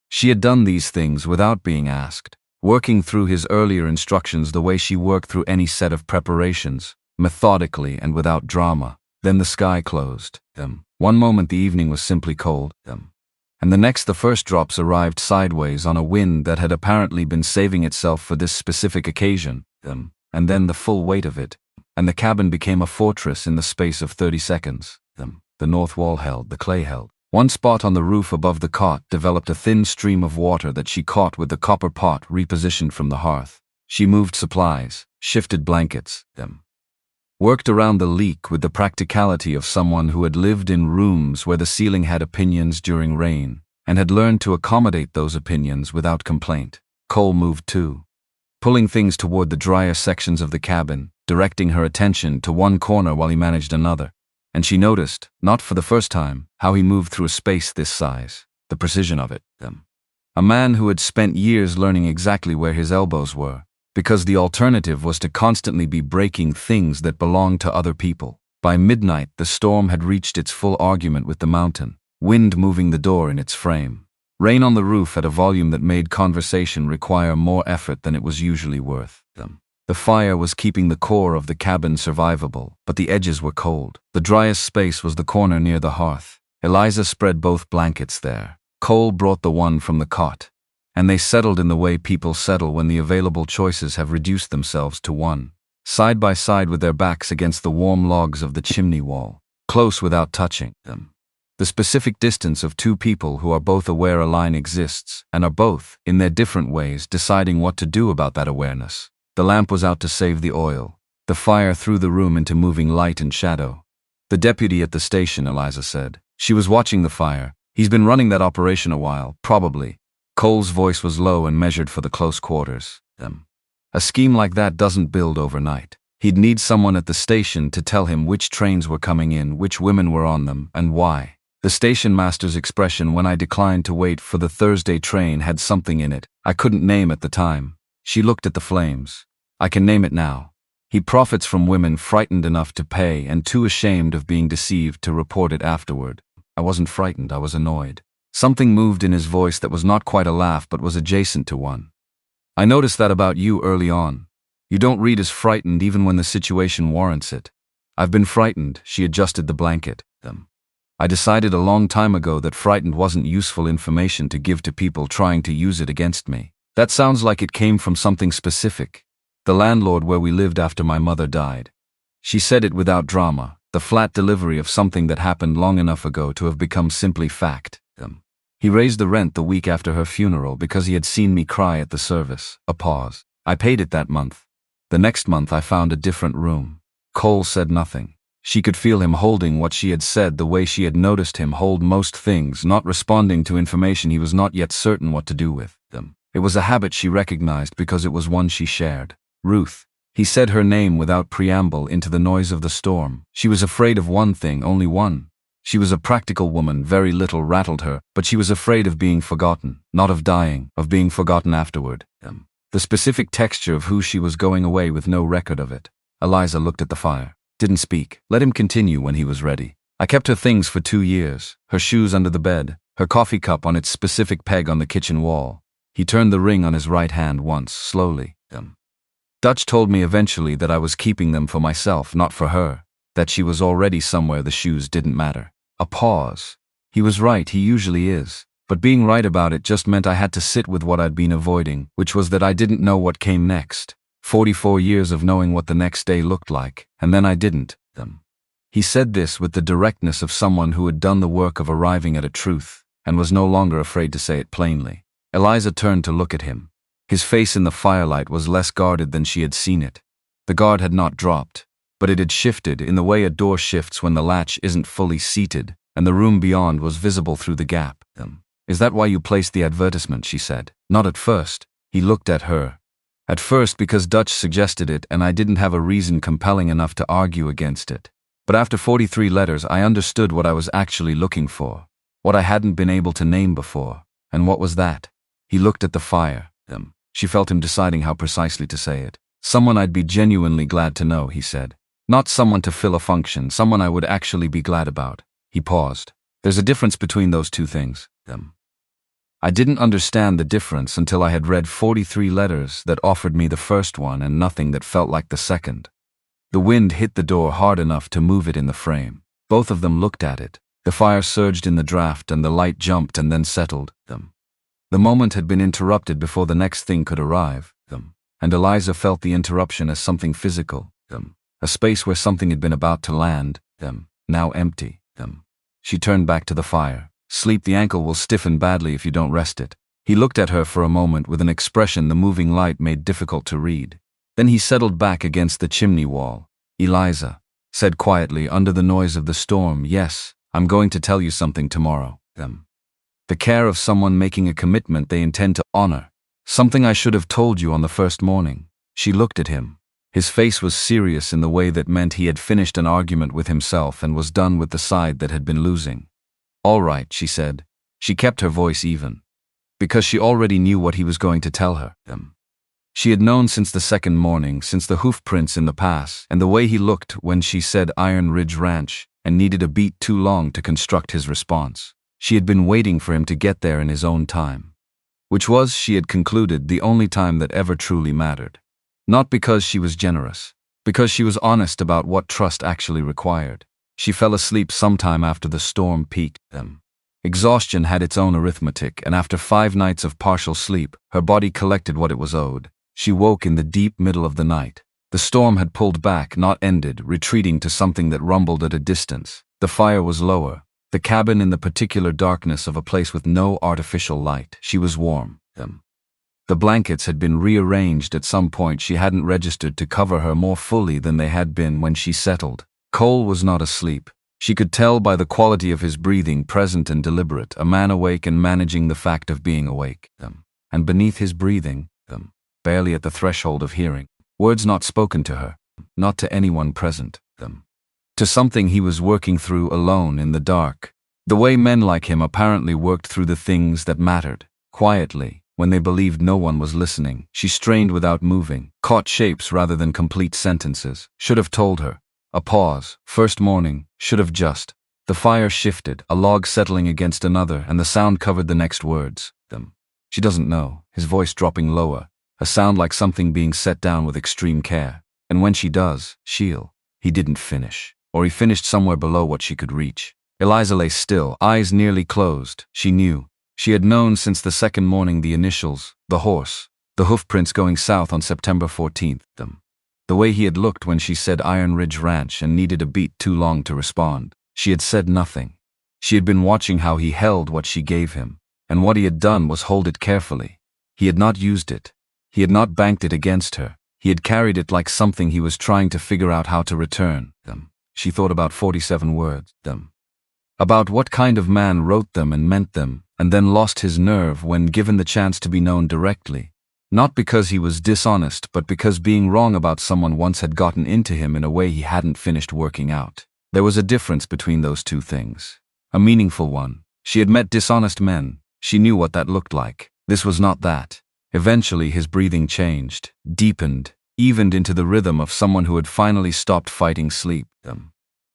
She had done these things without being asked, working through his earlier instructions the way she worked through any set of preparations, methodically and without drama. Then the sky closed. One moment the evening was simply cold, and the next the first drops arrived sideways on a wind that had apparently been saving itself for this specific occasion, and then the full weight of it, and the cabin became a fortress in the space of 30 seconds. The north wall held, the clay held. One spot on the roof above the cot developed a thin stream of water that she caught with the copper pot repositioned from the hearth. She moved supplies, shifted blankets, worked around the leak with the practicality of someone who had lived in rooms where the ceiling had opinions during rain, and had learned to accommodate those opinions without complaint. Cole moved too, pulling things toward the drier sections of the cabin, directing her attention to one corner while he managed another. And she noticed, not for the first time, how he moved through a space this size, the precision of it. A man who had spent years learning exactly where his elbows were, because the alternative was to constantly be breaking things that belonged to other people. By midnight, the storm had reached its full argument with the mountain, wind moving the door in its frame. Rain on the roof at a volume that made conversation require more effort than it was usually worth. The fire was keeping the core of the cabin survivable, but the edges were cold. The driest space was the corner near the hearth. Eliza spread both blankets there. Cole brought the one from the cot, and they settled in the way people settle when the available choices have reduced themselves to one, side by side with their backs against the warm logs of the chimney wall, close without touching them. The specific distance of two people who are both aware a line exists, and are both, in their different ways, deciding what to do about that awareness. The lamp was out to save the oil. The The fire threw the room into moving light and shadow. The deputy at the station, Eliza said. She was watching the fire. He's been running that operation a while, probably. Cole's voice was low and measured for the close quarters. A scheme like that doesn't build overnight. He'd need someone at the station to tell him which trains were coming in, which women were on them, and why. The station master's expression when I declined to wait for the Thursday train had something in it I couldn't name at the time. She looked at the flames. I can name it now. He profits from women frightened enough to pay and too ashamed of being deceived to report it afterward. I wasn't frightened, I was annoyed. Something moved in his voice that was not quite a laugh but was adjacent to one. I noticed that about you early on. You don't read as frightened even when the situation warrants it. I've been frightened, she adjusted the blanket. I decided a long time ago that frightened wasn't useful information to give to people trying to use it against me. That sounds like it came from something specific. The landlord where we lived after my mother died. She said it without drama, the flat delivery of something that happened long enough ago to have become simply fact. He raised the rent the week after her funeral because he had seen me cry at the service. A pause. I paid it that month. The next month I found a different room. Cole said nothing. She could feel him holding what she had said the way she had noticed him hold most things, not responding to information he was not yet certain what to do with them. It was a habit she recognized because it was one she shared. Ruth. He said her name without preamble into the noise of the storm. She was afraid of one thing, only one. She was a practical woman, very little rattled her, but she was afraid of being forgotten, not of dying, of being forgotten afterward. The specific texture of who she was going away with no record of it. Eliza looked at the fire. Didn't speak. Let him continue when he was ready. I kept her things for 2 years. Her shoes under the bed, her coffee cup on its specific peg on the kitchen wall. He turned the ring on his right hand once, slowly. Dutch told me eventually that I was keeping them for myself, not for her. That she was already somewhere the shoes didn't matter. A pause. He was right, he usually is. But being right about it just meant I had to sit with what I'd been avoiding, which was that I didn't know what came next. 44 years of knowing what the next day looked like, and then I didn't. He said this with the directness of someone who had done the work of arriving at a truth, and was no longer afraid to say it plainly. Eliza turned to look at him. His face in the firelight was less guarded than she had seen it. The guard had not dropped, but it had shifted in the way a door shifts when the latch isn't fully seated, and the room beyond was visible through the gap. Is that why you placed the advertisement, she said. Not at first. He looked at her. At first because Dutch suggested it and I didn't have a reason compelling enough to argue against it. But after 43 letters I understood what I was actually looking for. What I hadn't been able to name before. And what was that? He looked at the fire. She felt him deciding how precisely to say it. Someone I'd be genuinely glad to know, he said. Not someone to fill a function, someone I would actually be glad about. He paused. There's a difference between those two things. I didn't understand the difference until I had read 43 letters that offered me the first one and nothing that felt like the second. The wind hit the door hard enough to move it in the frame. Both of them looked at it. The fire surged in the draft and the light jumped and then settled. The moment had been interrupted before the next thing could arrive. And Eliza felt the interruption as something physical. A space where something had been about to land. Now empty. She turned back to the fire. Sleep, the ankle will stiffen badly if you don't rest it. He looked at her for a moment with an expression the moving light made difficult to read. Then he settled back against the chimney wall. Eliza said quietly under the noise of the storm, yes, I'm going to tell you something tomorrow. The care of someone making a commitment they intend to honor. Something I should have told you on the first morning. She looked at him. His face was serious in the way that meant he had finished an argument with himself and was done with the side that had been losing. All right, she said. She kept her voice even. Because she already knew what he was going to tell her. She had known since the second morning, since the hoof prints in the pass, and the way he looked when she said Iron Ridge Ranch, and needed a beat too long to construct his response. She had been waiting for him to get there in his own time. Which was, she had concluded, the only time that ever truly mattered. Not because she was generous. Because she was honest about what trust actually required. She fell asleep sometime after the storm peaked. Exhaustion had its own arithmetic, and after 5 nights of partial sleep, her body collected what it was owed. She woke in the deep middle of the night. The storm had pulled back, not ended, retreating to something that rumbled at a distance. The fire was lower. The cabin in the particular darkness of a place with no artificial light. She was warm. The blankets had been rearranged at some point she hadn't registered to cover her more fully than they had been when she settled. Cole was not asleep. She could tell by the quality of his breathing, present and deliberate, a man awake and managing the fact of being awake. And beneath his breathing, barely at the threshold of hearing, words not spoken to her, not to anyone present, to something he was working through alone in the dark. The way men like him apparently worked through the things that mattered, quietly, when they believed no one was listening. She strained without moving, caught shapes rather than complete sentences. Should have told her. A pause, first morning, should have just. The fire shifted, a log settling against another, and the sound covered the next words. She doesn't know, his voice dropping lower, a sound like something being set down with extreme care. And when she does, she'll. He didn't finish. Or he finished somewhere below what she could reach. Eliza lay still, eyes nearly closed. She knew. She had known since the second morning the initials, the horse, the hoofprints going south on September 14th. The way he had looked when she said Iron Ridge Ranch and needed a beat too long to respond. She had said nothing. She had been watching how he held what she gave him, and what he had done was hold it carefully. He had not used it. He had not banked it against her. He had carried it like something he was trying to figure out how to return. She thought about 47 words. About what kind of man wrote them and meant them, and then lost his nerve when given the chance to be known directly. Not because he was dishonest, but because being wrong about someone once had gotten into him in a way he hadn't finished working out. There was a difference between those two things. A meaningful one. She had met dishonest men. She knew what that looked like. This was not that. Eventually his breathing changed, deepened, evened into the rhythm of someone who had finally stopped fighting sleep.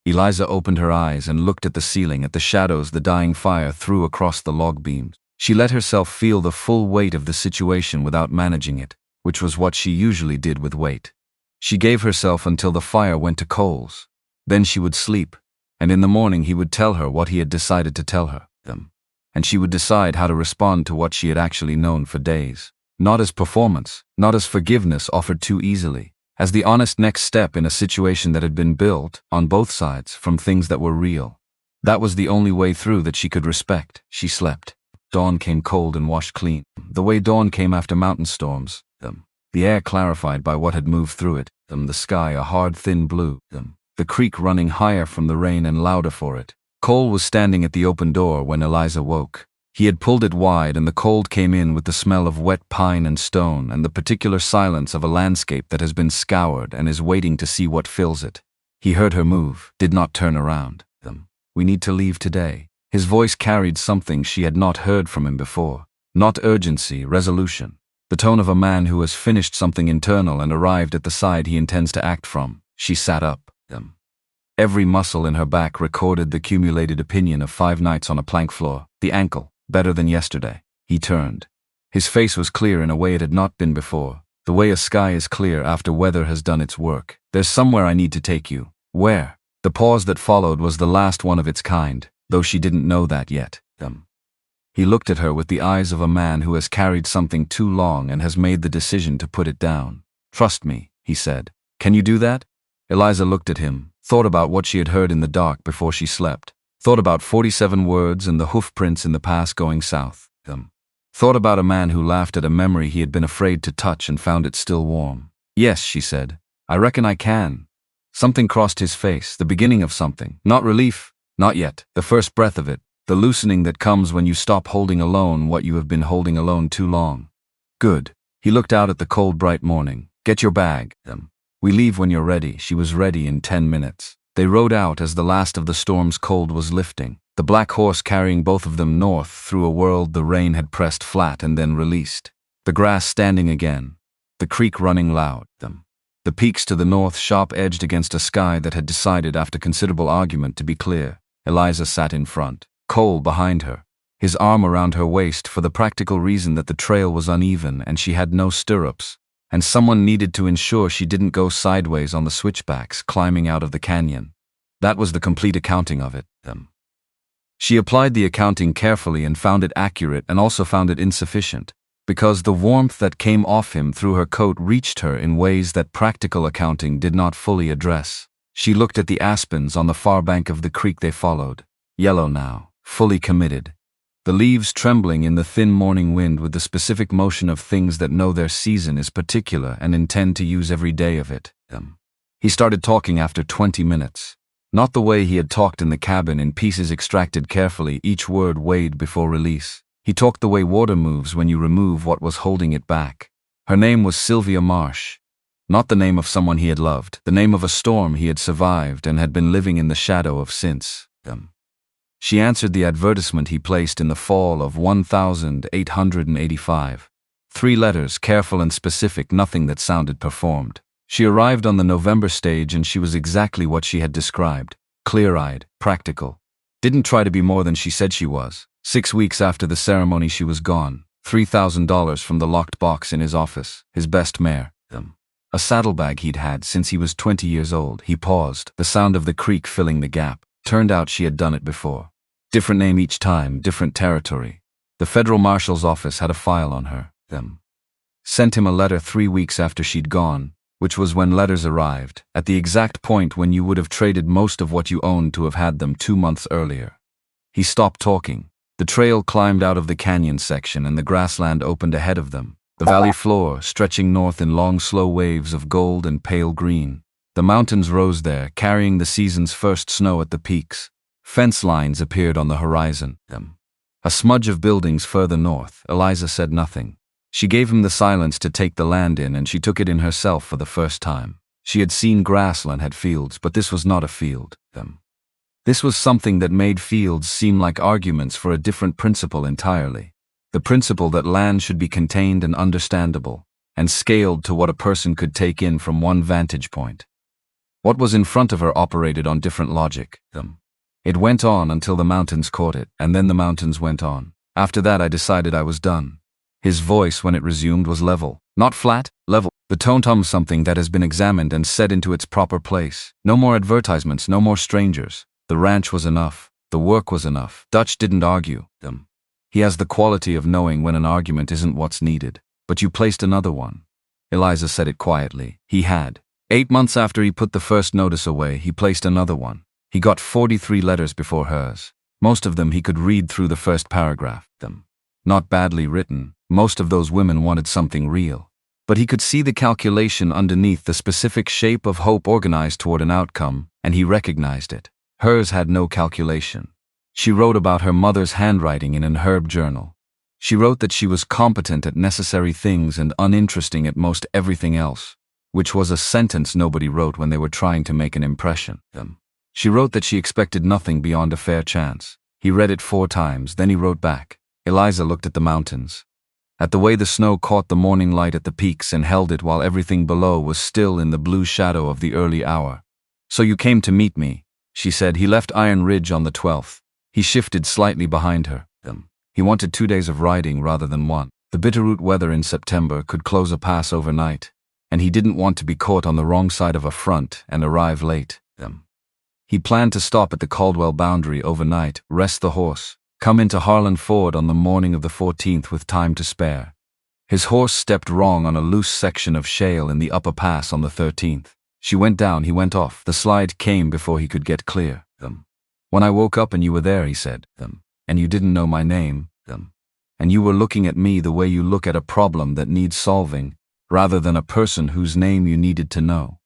Eliza opened her eyes and looked at the ceiling, at the shadows the dying fire threw across the log beams. She let herself feel the full weight of the situation without managing it, which was what she usually did with weight. She gave herself until the fire went to coals. Then she would sleep, and in the morning he would tell her what he had decided to tell her. And she would decide how to respond to what she had actually known for days. Not as performance, not as forgiveness offered too easily, as the honest next step in a situation that had been built, on both sides, from things that were real. That was the only way through that she could respect. She slept. Dawn came cold and washed clean, the way dawn came after mountain storms. The air clarified by what had moved through it, the sky a hard thin blue, the creek running higher from the rain and louder for it. Cole was standing at the open door when Eliza woke. He had pulled it wide and the cold came in with the smell of wet pine and stone and the particular silence of a landscape that has been scoured and is waiting to see what fills it. He heard her move, did not turn around. We need to leave today. His voice carried something she had not heard from him before. Not urgency, resolution. The tone of a man who has finished something internal and arrived at the side he intends to act from. She sat up. Every muscle in her back recorded the cumulated opinion of 5 nights on a plank floor. The ankle, better than yesterday. He turned. His face was clear in a way it had not been before. The way a sky is clear after weather has done its work. There's somewhere I need to take you. Where? The pause that followed was the last one of its kind, though she didn't know that yet. He looked at her with the eyes of a man who has carried something too long and has made the decision to put it down. Trust me, he said. Can you do that? Eliza looked at him, thought about what she had heard in the dark before she slept, thought about 47 words and the hoofprints in the pass going south. Thought about a man who laughed at a memory he had been afraid to touch and found it still warm. Yes, she said. I reckon I can. Something crossed his face, the beginning of something. Not relief, not yet, the first breath of it, the loosening that comes when you stop holding alone what you have been holding alone too long. Good. He looked out at the cold bright morning. Get your bag. We leave when you're ready. She was ready in 10 minutes. They rode out as the last of the storm's cold was lifting, the black horse carrying both of them north through a world the rain had pressed flat and then released. The grass standing again, the creek running loud. The peaks to the north sharp-edged against a sky that had decided after considerable argument to be clear. Eliza sat in front, Cole behind her, his arm around her waist for the practical reason that the trail was uneven and she had no stirrups. And someone needed to ensure she didn't go sideways on the switchbacks climbing out of the canyon. That was the complete accounting of it. She applied the accounting carefully and found it accurate and also found it insufficient, because the warmth that came off him through her coat reached her in ways that practical accounting did not fully address. She looked at the aspens on the far bank of the creek they followed, yellow now, fully committed. the leaves trembling in the thin morning wind with the specific motion of things that know their season is particular and intend to use every day of it. He started talking after 20 minutes. Not the way he had talked in the cabin, in pieces extracted carefully, each word weighed before release. He talked the way water moves when you remove what was holding it back. Her name was Sylvia Marsh. Not the name of someone he had loved, the name of a storm he had survived and had been living in the shadow of since. She answered the advertisement he placed in the fall of 1885. 3 letters, careful and specific, nothing that sounded performed. She arrived on the November stage and she was exactly what she had described. Clear-eyed, practical. Didn't try to be more than she said she was. 6 weeks after the ceremony she was gone. $3,000 from the locked box in his office, his best mare. A saddlebag he'd had since he was 20 years old. He paused, the sound of the creek filling the gap. Turned out she had done it before. Different name each time, different territory. The federal marshal's office had a file on her. Sent him a letter 3 weeks after she'd gone, which was when letters arrived, at the exact point when you would have traded most of what you owned to have had them 2 months earlier. He stopped talking. The trail climbed out of the canyon section and the grassland opened ahead of them. The valley floor, stretching north in long, slow waves of gold and pale green. The mountains rose there, carrying the season's first snow at the peaks. Fence lines appeared on the horizon. A smudge of buildings further north. Eliza said nothing. She gave him the silence to take the land in, and she took it in herself for the first time. She had seen grassland had fields, but this was not a field. This was something that made fields seem like arguments for a different principle entirely. The principle that land should be contained and understandable, and scaled to what a person could take in from one vantage point. What was in front of her operated on different logic. It went on until the mountains caught it, and then the mountains went on. After that I decided I was done. His voice, when it resumed, was level. Not flat, level. The tone something that has been examined and set into its proper place. No more advertisements, no more strangers. The ranch was enough. The work was enough. Dutch didn't argue. He has the quality of knowing when an argument isn't what's needed. But you placed another one. Eliza said it quietly. He had. 8 months after he put the first notice away, he placed another one. He got 43 letters before hers. Most of them he could read through the first paragraph. Not badly written. Most of those women wanted something real. But he could see the calculation underneath, the specific shape of hope organized toward an outcome, and he recognized it. Hers had no calculation. She wrote about her mother's handwriting in an herb journal. She wrote that she was competent at necessary things and uninteresting at most everything else, which was a sentence nobody wrote when they were trying to make an impression. She wrote that she expected nothing beyond a fair chance. He read it 4 times, then he wrote back. Eliza looked at the mountains, at the way the snow caught the morning light at the peaks and held it while everything below was still in the blue shadow of the early hour. So you came to meet me, she said. He left Iron Ridge on the 12th. He shifted slightly behind her. He wanted 2 days of riding rather than 1. The bitterroot weather in September could close a pass overnight, and he didn't want to be caught on the wrong side of a front and arrive late. He planned to stop at the Caldwell boundary overnight, rest the horse, come into Harlan Ford on the morning of the 14th with time to spare. His horse stepped wrong on a loose section of shale in the upper pass on the 13th. She went down, he went off. The slide came before he could get clear. When I woke up and you were there, he said, and you didn't know my name, and you were looking at me the way you look at a problem that needs solving, rather than a person whose name you needed to know.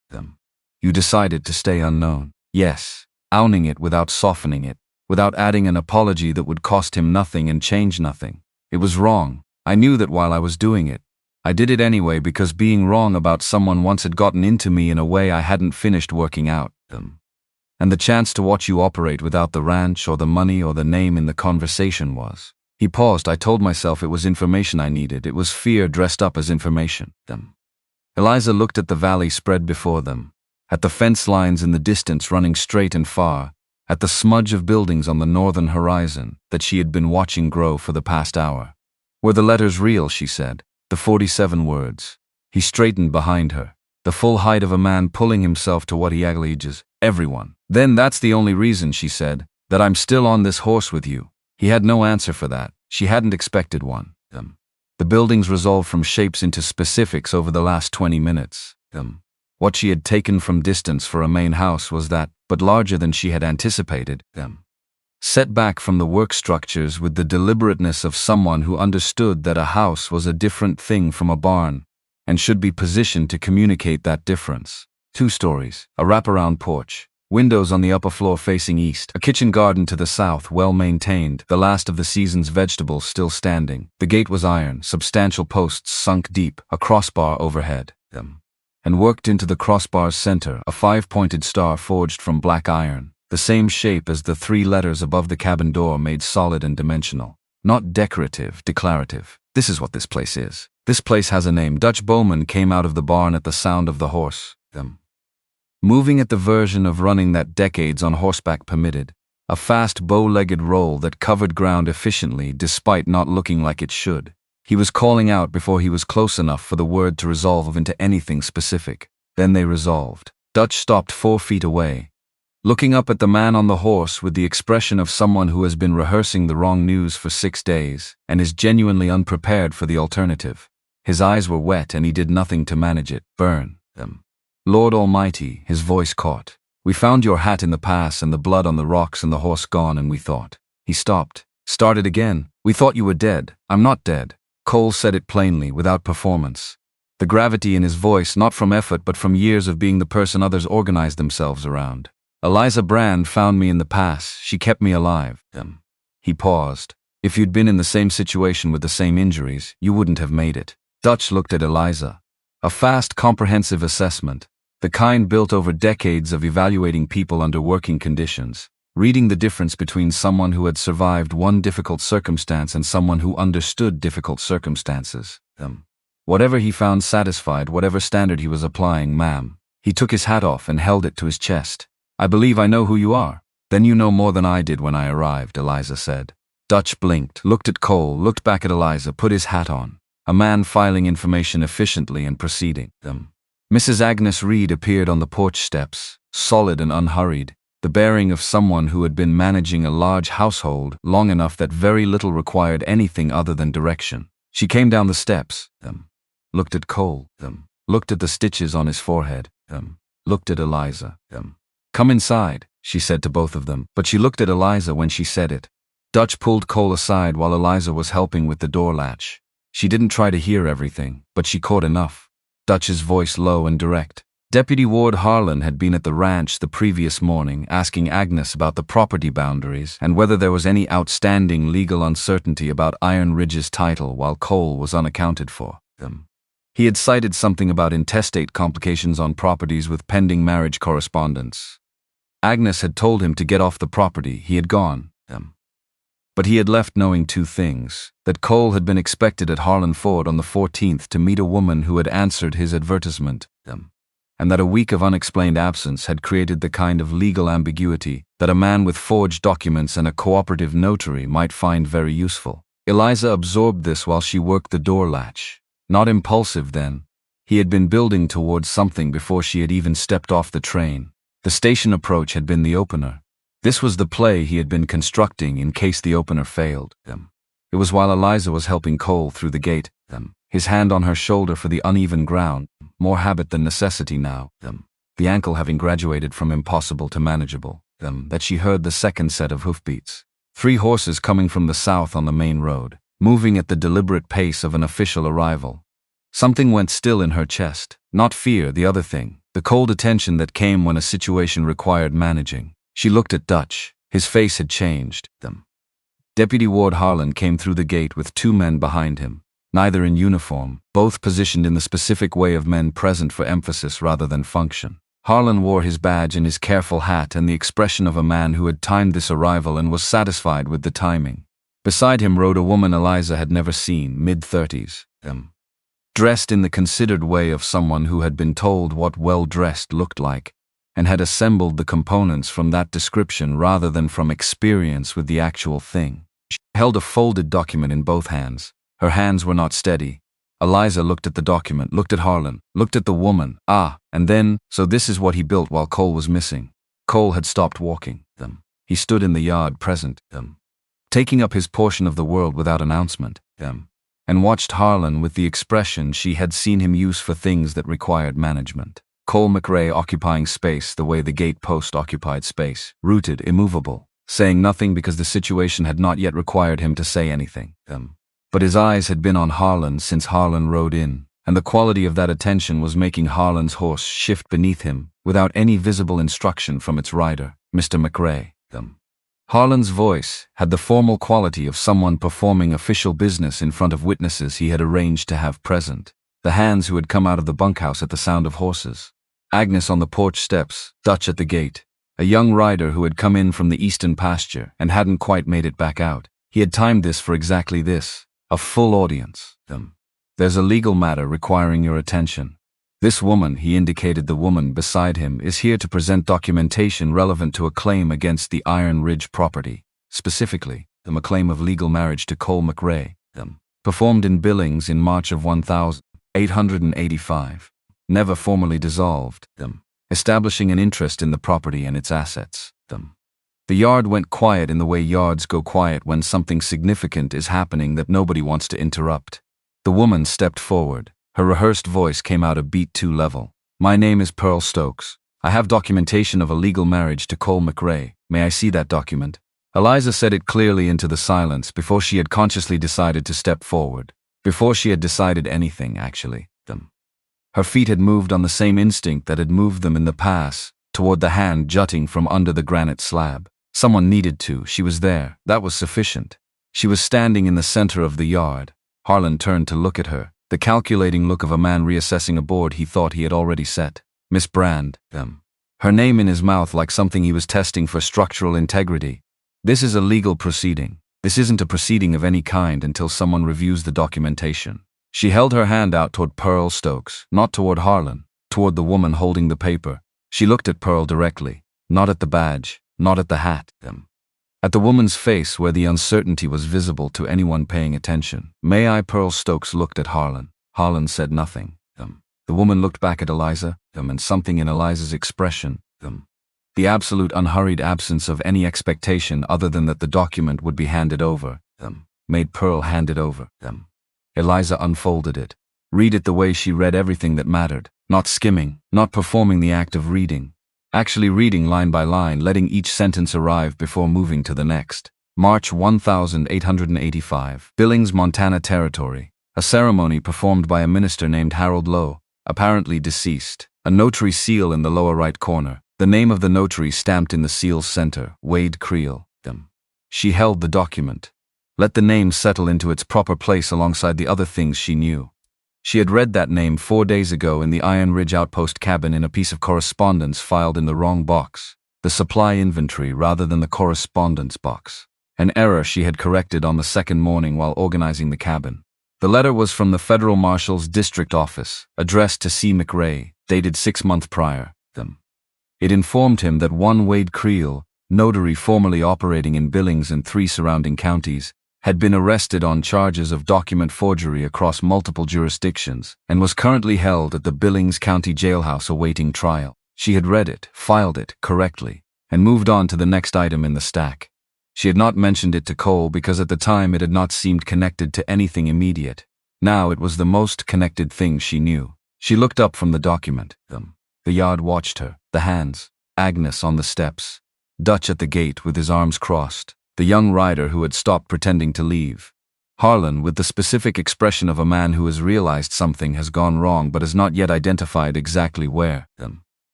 You decided to stay unknown. Yes, owning it without softening it, without adding an apology that would cost him nothing and change nothing. It was wrong. I knew that while I was doing it. I did it anyway because being wrong about someone once had gotten into me in a way I hadn't finished working out. And the chance to watch you operate without the ranch or the money or the name in the conversation was. He paused. I told myself it was information I needed. It was fear dressed up as information. Eliza looked at the valley spread before them, at the fence lines in the distance running straight and far, at the smudge of buildings on the northern horizon that she had been watching grow for the past hour. Were the letters real, she said, the 47 words. He straightened behind her, the full height of a man pulling himself to what he acknowledges, everyone. Then that's the only reason, she said, that I'm still on this horse with you. He had no answer for that. She hadn't expected one. The buildings resolved from shapes into specifics over the last 20 minutes. What she had taken from distance for a main house was that, but larger than she had anticipated. set back from the work structures with the deliberateness of someone who understood that a house was a different thing from a barn, and should be positioned to communicate that difference. 2 stories, a wraparound porch, windows on the upper floor facing east, a kitchen garden to the south well maintained, the last of the season's vegetables still standing. The gate was iron, substantial posts sunk deep, a crossbar overhead them. And worked into the crossbar's center, a 5-pointed star forged from black iron, the same shape as the 3 letters above the cabin door, made solid and dimensional. Not decorative, declarative. This is what this place is. This place has a name. Dutch Bowman came out of the barn at the sound of the horse them. Moving at the version of running that decades on horseback permitted, a fast bow-legged roll that covered ground efficiently despite not looking like it should. He was calling out before he was close enough for the word to resolve into anything specific. Then they resolved. Dutch stopped 4 feet away, looking up at the man on the horse with the expression of someone who has been rehearsing the wrong news for 6 days and is genuinely unprepared for the alternative. His eyes were wet and he did nothing to manage it. Burn them. Lord Almighty, his voice caught. We found your hat in the pass and the blood on the rocks and the horse gone, and we thought. He stopped. Started again. We thought you were dead. I'm not dead. Cole said it plainly, without performance. The gravity in his voice, not from effort but from years of being the person others organized themselves around. Eliza Brand found me in the pass. She kept me alive. He paused. If you'd been in the same situation with the same injuries, you wouldn't have made it. Dutch looked at Eliza. A fast, comprehensive assessment. The kind built over decades of evaluating people under working conditions, reading the difference between someone who had survived one difficult circumstance and someone who understood difficult circumstances. Whatever he found satisfied, whatever standard he was applying, ma'am. He took his hat off and held it to his chest. I believe I know who you are. Then you know more than I did when I arrived, Eliza said. Dutch blinked, looked at Cole, looked back at Eliza, put his hat on. A man filing information efficiently and proceeding. Mrs. Agnes Reed appeared on the porch steps, solid and unhurried, the bearing of someone who had been managing a large household long enough that very little required anything other than direction. She came down the steps, looked at Cole, looked at the stitches on his forehead, looked at Eliza. Come inside, she said to both of them, but she looked at Eliza when she said it. Dutch pulled Cole aside while Eliza was helping with the door latch. She didn't try to hear everything, but she caught enough. Dutch's voice low and direct. Deputy Ward Harlan had been at the ranch the previous morning asking Agnes about the property boundaries and whether there was any outstanding legal uncertainty about Iron Ridge's title while Cole was unaccounted for. He had cited something about intestate complications on properties with pending marriage correspondence. Agnes had told him to get off the property. He had gone. But he had left knowing 2 things, that Cole had been expected at Harlan Ford on the 14th to meet a woman who had answered his advertisement, and that a week of unexplained absence had created the kind of legal ambiguity that a man with forged documents and a cooperative notary might find very useful. Eliza absorbed this while she worked the door latch. Not impulsive then. He had been building towards something before she had even stepped off the train. The station approach had been the opener. This was the play he had been constructing in case the opener failed. It was while Eliza was helping Cole through the gate, his hand on her shoulder for the uneven ground, more habit than necessity now, the ankle having graduated from impossible to manageable, that she heard the second set of hoofbeats. 3 horses coming from the south on the main road, moving at the deliberate pace of an official arrival. Something went still in her chest, not fear, the other thing, the cold attention that came when a situation required managing. She looked at Dutch. His face had changed. Deputy Ward Harlan came through the gate with 2 men behind him, neither in uniform, both positioned in the specific way of men present for emphasis rather than function. Harlan wore his badge and his careful hat and the expression of a man who had timed this arrival and was satisfied with the timing. Beside him rode a woman Eliza had never seen, mid-30s, dressed in the considered way of someone who had been told what well-dressed looked like, and had assembled the components from that description rather than from experience with the actual thing. She held a folded document in both hands. Her hands were not steady. Eliza looked at the document, looked at Harlan, looked at the woman. And then, so this is what he built while Cole was missing. Cole had stopped walking. He stood in the yard present, taking up his portion of the world without announcement, and watched Harlan with the expression she had seen him use for things that required management. Cole McRae occupying space the way the gate post occupied space, rooted, immovable. saying nothing because the situation had not yet required him to say anything. But his eyes had been on Harlan since Harlan rode in, and the quality of that attention was making Harlan's horse shift beneath him without any visible instruction from its rider, Mr. McRae. Harlan's voice had the formal quality of someone performing official business in front of witnesses he had arranged to have present, the hands who had come out of the bunkhouse at the sound of horses, Agnes on the porch steps, Dutch at the gate, a young rider who had come in from the eastern pasture and hadn't quite made it back out. He had timed this for exactly this, a full audience. There's a legal matter requiring your attention. This woman, he indicated the woman beside him, is here to present documentation relevant to a claim against the Iron Ridge property, specifically, a claim of legal marriage to Cole McRae, performed in Billings in March of 1885, never formally dissolved, establishing an interest in the property and its assets. The yard went quiet in the way yards go quiet when something significant is happening that nobody wants to interrupt. The woman stepped forward. Her rehearsed voice came out a beat too level. My name is Pearl Stokes. I have documentation of a legal marriage to Cole McRae. May I see that document? Eliza said it clearly into the silence before she had consciously decided to step forward. Before she had decided anything, actually. Her feet had moved on the same instinct that had moved them in the past, toward the hand jutting from under the granite slab. Someone needed to. She was there. That was sufficient. She was standing in the center of the yard. Harlan turned to look at her, the calculating look of a man reassessing a board he thought he had already set. Miss Brand, her name in his mouth like something he was testing for structural integrity. This is a legal proceeding. This isn't a proceeding of any kind until someone reviews the documentation. She held her hand out toward Pearl Stokes, not toward Harlan, toward the woman holding the paper. She looked at Pearl directly, not at the badge, not at the hat, at the woman's face where the uncertainty was visible to anyone paying attention. May I? Pearl Stokes looked at Harlan. Harlan said nothing. The woman looked back at Eliza, and something in Eliza's expression, the absolute unhurried absence of any expectation other than that the document would be handed over, made Pearl hand it over. Eliza unfolded it. Read it the way she read everything that mattered, not skimming, not performing the act of reading. Actually reading line by line, letting each sentence arrive before moving to the next. March 1885, Billings, Montana Territory. A ceremony performed by a minister named Harold Lowe, apparently deceased. A notary seal in the lower right corner. The name of the notary stamped in the seal's center, Wade Creel. She held the document. Let the name settle into its proper place alongside the other things she knew. She had read that name 4 days ago in the Iron Ridge outpost cabin in a piece of correspondence filed in the wrong box, the supply inventory rather than the correspondence box. An error she had corrected on the second morning while organizing the cabin. The letter was from the Federal Marshal's District Office, addressed to C. McRae, dated 6 months prior. It informed him that one Wade Creel, notary formerly operating in Billings and 3 surrounding counties, had been arrested on charges of document forgery across multiple jurisdictions and was currently held at the Billings County Jailhouse awaiting trial. She had read it, filed it correctly, and moved on to the next item in the stack. She had not mentioned it to Cole because at the time it had not seemed connected to anything immediate. Now it was the most connected thing she knew. She looked up from the document. The yard watched her, the hands, Agnes on the steps, Dutch at the gate with his arms crossed, the young rider who had stopped pretending to leave. Harlan with the specific expression of a man who has realized something has gone wrong but has not yet identified exactly where.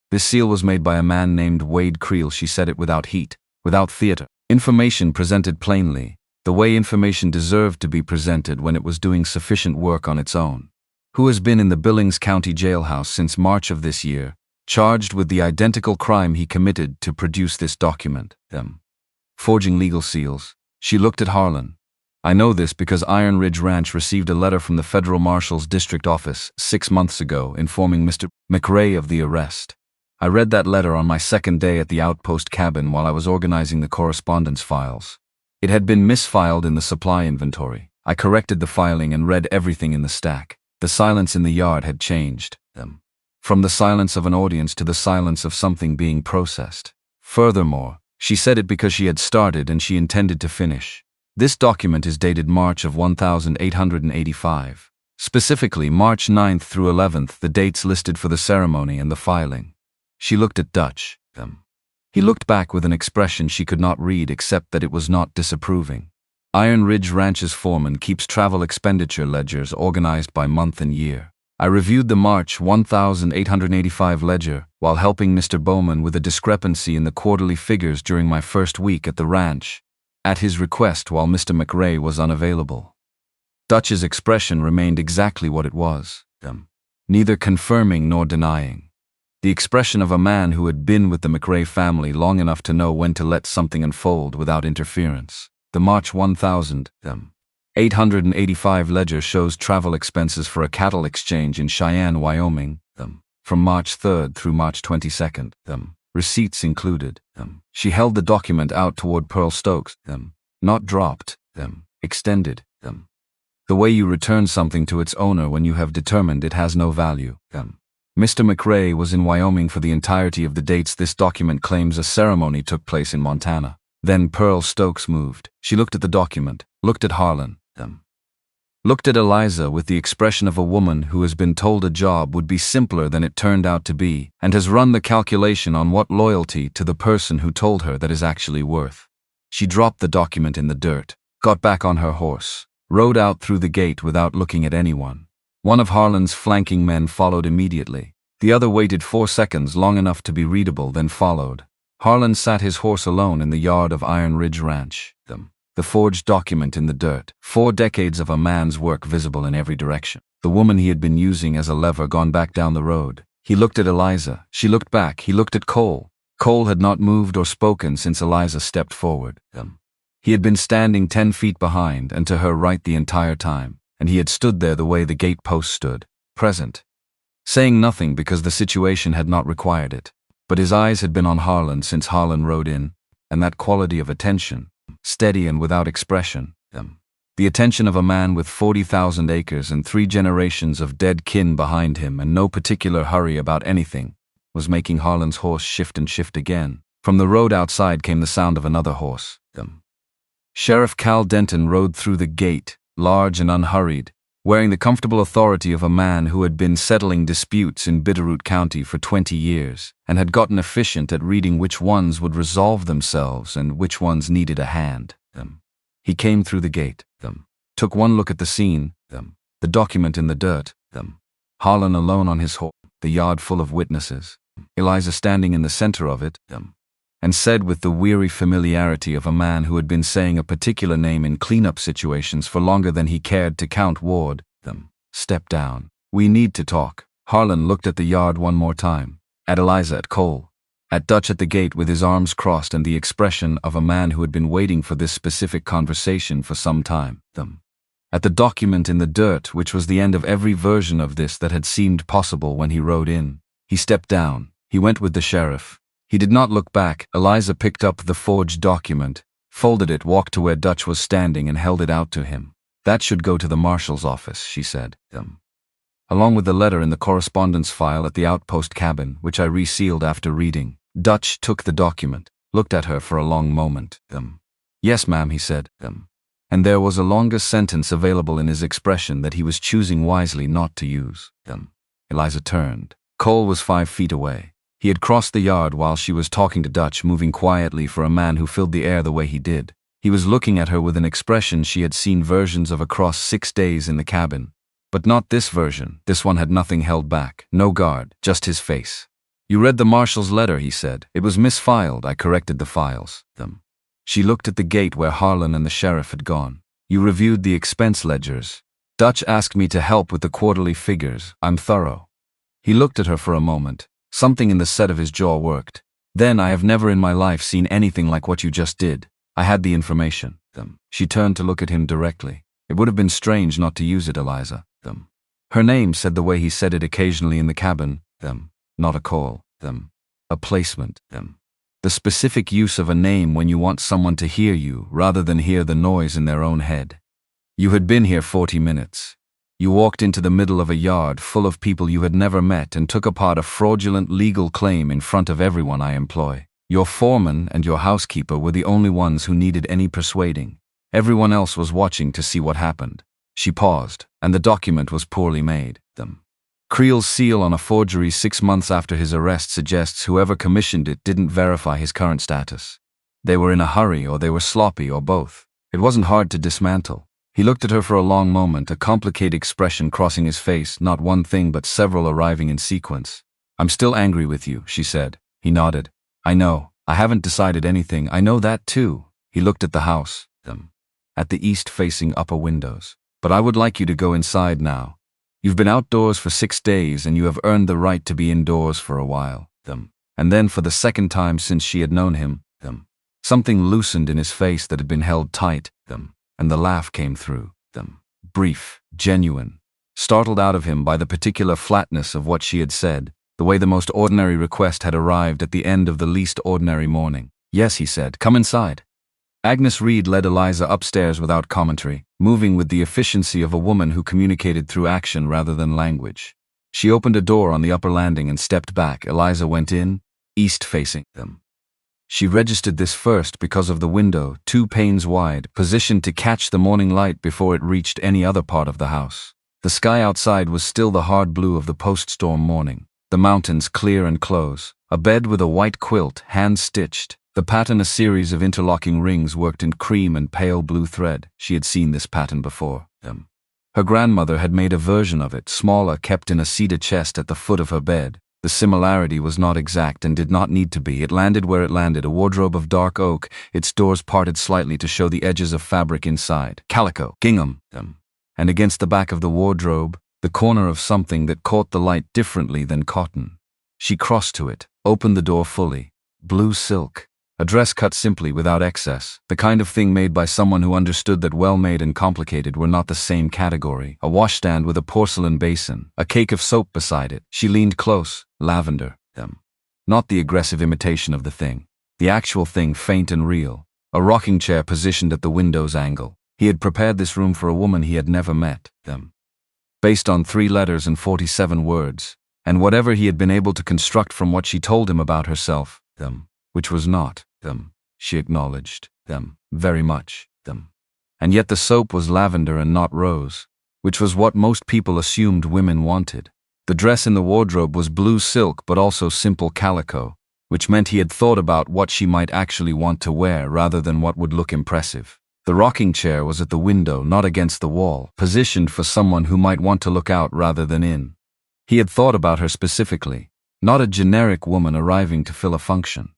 This seal was made by a man named Wade Creel. She said it without heat, without theater. Information presented plainly, the way information deserved to be presented when it was doing sufficient work on its own. Who has been in the Billings County Jailhouse since March of this year, charged with the identical crime he committed to produce this document. Forging legal seals. She looked at Harlan. I know this because Iron Ridge Ranch received a letter from the Federal Marshal's District Office 6 months ago informing Mr. McRae of the arrest. I read that letter on my second day at the outpost cabin while I was organizing the correspondence files. It had been misfiled in the supply inventory. I corrected the filing and read everything in the stack. The silence in the yard had changed. From the silence of an audience to the silence of something being processed. Furthermore, she said it because she had started and she intended to finish. This document is dated March of 1885. Specifically March 9th through 11th, the dates listed for the ceremony and the filing. She looked at Dutch. He looked back with an expression she could not read except that it was not disapproving. Iron Ridge Ranch's foreman keeps travel expenditure ledgers organized by month and year. I reviewed the March 1885 ledger while helping Mr. Bowman with a discrepancy in the quarterly figures during my first week at the ranch, at his request while Mr. McRae was unavailable. Dutch's expression remained exactly what it was, neither confirming nor denying. The expression of a man who had been with the McRae family long enough to know when to let something unfold without interference. The March 1885 ledger shows travel expenses for a cattle exchange in Cheyenne, Wyoming, from March 3rd through March 22nd, receipts included. She held the document out toward Pearl Stokes, not dropped, extended. The way you return something to its owner when you have determined it has no value. Mr. McRae was in Wyoming for the entirety of the dates this document claims a ceremony took place in Montana. Then Pearl Stokes moved. She looked at the document, looked at Harlan, looked at Eliza with the expression of a woman who has been told a job would be simpler than it turned out to be, and has run the calculation on what loyalty to the person who told her that is actually worth. She dropped the document in the dirt, got back on her horse, rode out through the gate without looking at anyone. One of Harlan's flanking men followed immediately. The other waited 4 seconds, long enough to be readable, then followed. Harlan sat his horse alone in the yard of Iron Ridge Ranch. The forged document in the dirt, 4 decades of a man's work visible in every direction. The woman he had been using as a lever gone back down the road. He looked at Eliza. She looked back. He looked at Cole. Cole had not moved or spoken since Eliza stepped forward. He had been standing 10 feet behind and to her right the entire time, and he had stood there the way the gate post stood, present, saying nothing because the situation had not required it. But his eyes had been on Harlan since Harlan rode in, and that quality of attention, steady and without expression, the attention of a man with 40,000 acres and 3 generations of dead kin behind him and no particular hurry about anything, was making Harlan's horse shift and shift again. From the road outside came the sound of another horse. Sheriff Cal Denton rode through the gate, large and unhurried, wearing the comfortable authority of a man who had been settling disputes in Bitterroot County for 20 years and had gotten efficient at reading which ones would resolve themselves and which ones needed a hand. He came through the gate, took one look at the scene, the document in the dirt, Harlan alone on his horse, the yard full of witnesses, Eliza standing in the center of it, and said with the weary familiarity of a man who had been saying a particular name in cleanup situations for longer than he cared to count Ward, step down. We need to talk. Harlan looked at the yard one more time, at Eliza, at Cole, at Dutch at the gate with his arms crossed and the expression of a man who had been waiting for this specific conversation for some time, at the document in the dirt, which was the end of every version of this that had seemed possible when he rode in. He stepped down. He went with the sheriff. He did not look back. Eliza picked up the forged document, folded it, walked to where Dutch was standing and held it out to him. That should go to the marshal's office, she said, along with the letter in the correspondence file at the outpost cabin, which I resealed after reading. Dutch took the document, looked at her for a long moment. Yes, ma'am, he said, and there was a longer sentence available in his expression that he was choosing wisely not to use. Eliza turned. Cole was 5 feet away. He had crossed the yard while she was talking to Dutch, moving quietly for a man who filled the air the way he did. He was looking at her with an expression she had seen versions of across 6 days in the cabin. But not this version. This one had nothing held back, no guard, just his face. You read the marshal's letter, he said. It was misfiled. I corrected the files. She looked at the gate where Harlan and the sheriff had gone. You reviewed the expense ledgers. Dutch asked me to help with the quarterly figures. I'm thorough. He looked at her for a moment. Something in the set of his jaw worked. Then I have never in my life seen anything like what you just did. I had the information. She turned to look at him directly. It would have been strange not to use it, Eliza. Her name said the way he said it occasionally in the cabin. Not a call. A placement. The specific use of a name when you want someone to hear you rather than hear the noise in their own head. You had been here 40 minutes. You walked into the middle of a yard full of people you had never met and took apart a fraudulent legal claim in front of everyone I employ. Your foreman and your housekeeper were the only ones who needed any persuading. Everyone else was watching to see what happened. She paused, and the document was poorly made. Creel's seal on a forgery 6 months after his arrest suggests whoever commissioned it didn't verify his current status. They were in a hurry, or they were sloppy, or both. It wasn't hard to dismantle. He looked at her for a long moment, a complicated expression crossing his face, not one thing but several arriving in sequence. "I'm still angry with you," she said. He nodded. "I know. I haven't decided anything. I know that too." He looked at the house, at the east-facing upper windows. "But I would like you to go inside now. You've been outdoors for 6 days, and you have earned the right to be indoors for a while." And then, for the second time since she had known him, something loosened in his face that had been held tight, and the laugh came through, brief, genuine, startled out of him by the particular flatness of what she had said, the way the most ordinary request had arrived at the end of the least ordinary morning. "Yes," he said, "come inside." Agnes Reed led Eliza upstairs without commentary, moving with the efficiency of a woman who communicated through action rather than language. She opened a door on the upper landing and stepped back. Eliza went in, east-facing them. She registered this first because of the window, 2 panes wide, positioned to catch the morning light before it reached any other part of the house. The sky outside was still the hard blue of the post-storm morning, the mountains clear and close, a bed with a white quilt, hand-stitched, the pattern a series of interlocking rings worked in cream and pale blue thread. She had seen this pattern before. Her grandmother had made a version of it, smaller, kept in a cedar chest at the foot of her bed. The similarity was not exact and did not need to be. It landed where it landed, a wardrobe of dark oak, its doors parted slightly to show the edges of fabric inside. Calico, gingham, and against the back of the wardrobe, the corner of something that caught the light differently than cotton. She crossed to it, opened the door fully. Blue silk. A dress cut simply, without excess, the kind of thing made by someone who understood that well-made and complicated were not the same category. A washstand with a porcelain basin, a cake of soap beside it. She leaned close. Lavender, not the aggressive imitation of the thing. The actual thing, faint and real. A rocking chair positioned at the window's angle. He had prepared this room for a woman he had never met. Based on 3 letters and 47 words, and whatever he had been able to construct from what she told him about herself, which was not she acknowledged very much. And yet the soap was lavender and not rose, which was what most people assumed women wanted. The dress in the wardrobe was blue silk but also simple calico, which meant he had thought about what she might actually want to wear rather than what would look impressive. The rocking chair was at the window, not against the wall, positioned for someone who might want to look out rather than in. He had thought about her specifically, not a generic woman arriving to fill a function.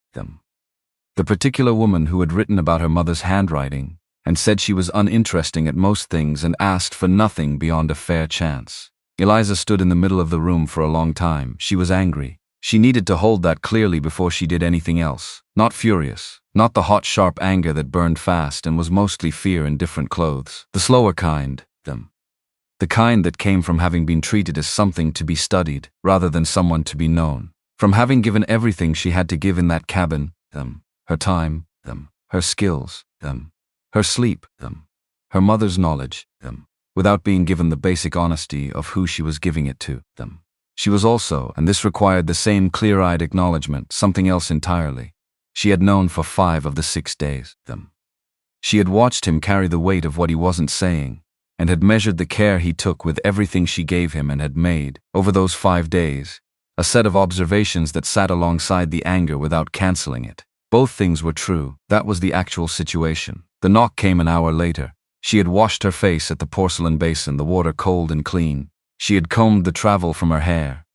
The particular woman who had written about her mother's handwriting and said she was uninteresting at most things and asked for nothing beyond a fair chance. Eliza stood in the middle of the room for a long time. She was angry. She needed to hold that clearly before she did anything else. Not furious, not the hot, sharp anger that burned fast and was mostly fear in different clothes. The slower kind, the kind that came from having been treated as something to be studied rather than someone to be known. From having given everything she had to give in that cabin, her time, her skills, her sleep, her mother's knowledge, without being given the basic honesty of who she was giving it to. She was also, and this required the same clear-eyed acknowledgement, something else entirely. She had known for 5 of the 6 days. She had watched him carry the weight of what he wasn't saying, and had measured the care he took with everything she gave him, and had made, over those 5 days, a set of observations that sat alongside the anger without canceling it. Both things were true. That was the actual situation. The knock came an hour later. She had washed her face at the porcelain basin, the water cold and clean. She had combed the travel from her hair.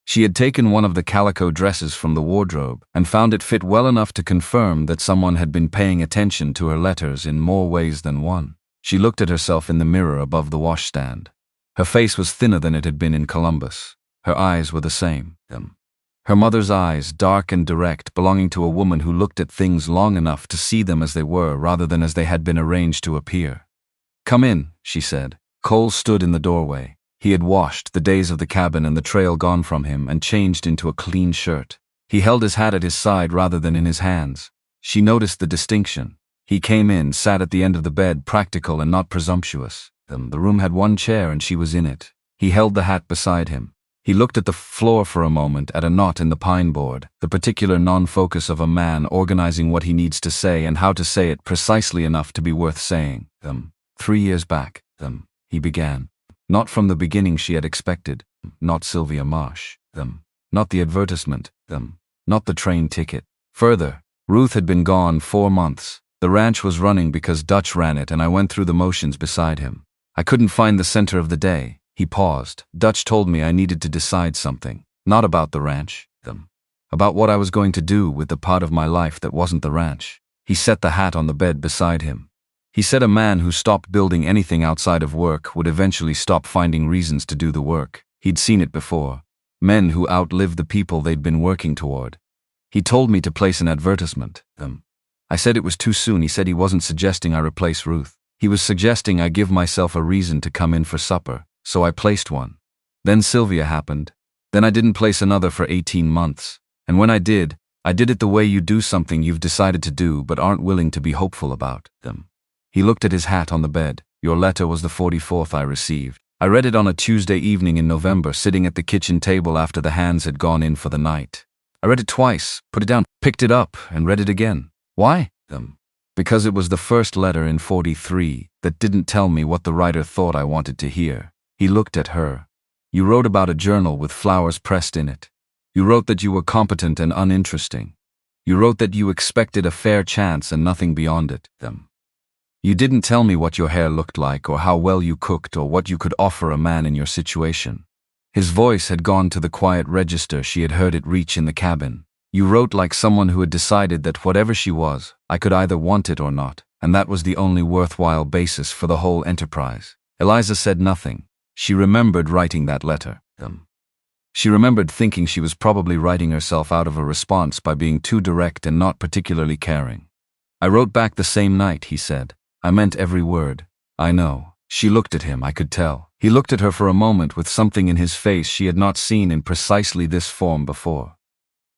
She had taken one of the calico dresses from the wardrobe and found it fit well enough to confirm that someone had been paying attention to her letters in more ways than one. She looked at herself in the mirror above the washstand. Her face was thinner than it had been in Columbus. Her eyes were the same. Her mother's eyes, dark and direct, belonging to a woman who looked at things long enough to see them as they were rather than as they had been arranged to appear. "Come in," she said. Cole stood in the doorway. He had washed, the days of the cabin and the trail gone from him, and changed into a clean shirt. He held his hat at his side rather than in his hands. She noticed the distinction. He came in, sat at the end of the bed, practical and not presumptuous. The room had 1 chair and she was in it. He held the hat beside him. He looked at the floor for a moment, at a knot in the pine board, the particular non-focus of a man organizing what he needs to say and how to say it precisely enough to be worth saying. 3 years back, he began. Not from the beginning she had expected. Not Sylvia Marsh. Not the advertisement. Not the train ticket. Further, Ruth had been gone 4 months. The ranch was running because Dutch ran it, and I went through the motions beside him. I couldn't find the center of the day. He paused. Dutch told me I needed to decide something. Not about the ranch. About what I was going to do with the part of my life that wasn't the ranch. He set the hat on the bed beside him. He said a man who stopped building anything outside of work would eventually stop finding reasons to do the work. He'd seen it before. Men who outlived the people they'd been working toward. He told me to place an advertisement. I said it was too soon. He said he wasn't suggesting I replace Ruth. He was suggesting I give myself a reason to come in for supper, so I placed one. Then Sylvia happened. Then I didn't place another for 18 months. And when I did it the way you do something you've decided to do but aren't willing to be hopeful about. He looked at his hat on the bed. Your letter was the 44th I received. I read it on a Tuesday evening in November, sitting at the kitchen table after the hands had gone in for the night. I read it twice, put it down, picked it up, and read it again. Why? Because it was the first letter in 43 that didn't tell me what the writer thought I wanted to hear. He looked at her. You wrote about a journal with flowers pressed in it. You wrote that you were competent and uninteresting. You wrote that you expected a fair chance and nothing beyond it. You didn't tell me what your hair looked like or how well you cooked or what you could offer a man in your situation. His voice had gone to the quiet register she had heard it reach in the cabin. You wrote like someone who had decided that whatever she was, I could either want it or not, and that was the only worthwhile basis for the whole enterprise. Eliza said nothing. She remembered writing that letter. She remembered thinking she was probably writing herself out of a response by being too direct and not particularly caring. I wrote back the same night, he said. I meant every word. I know. She looked at him, I could tell. He looked at her for a moment with something in his face she had not seen in precisely this form before.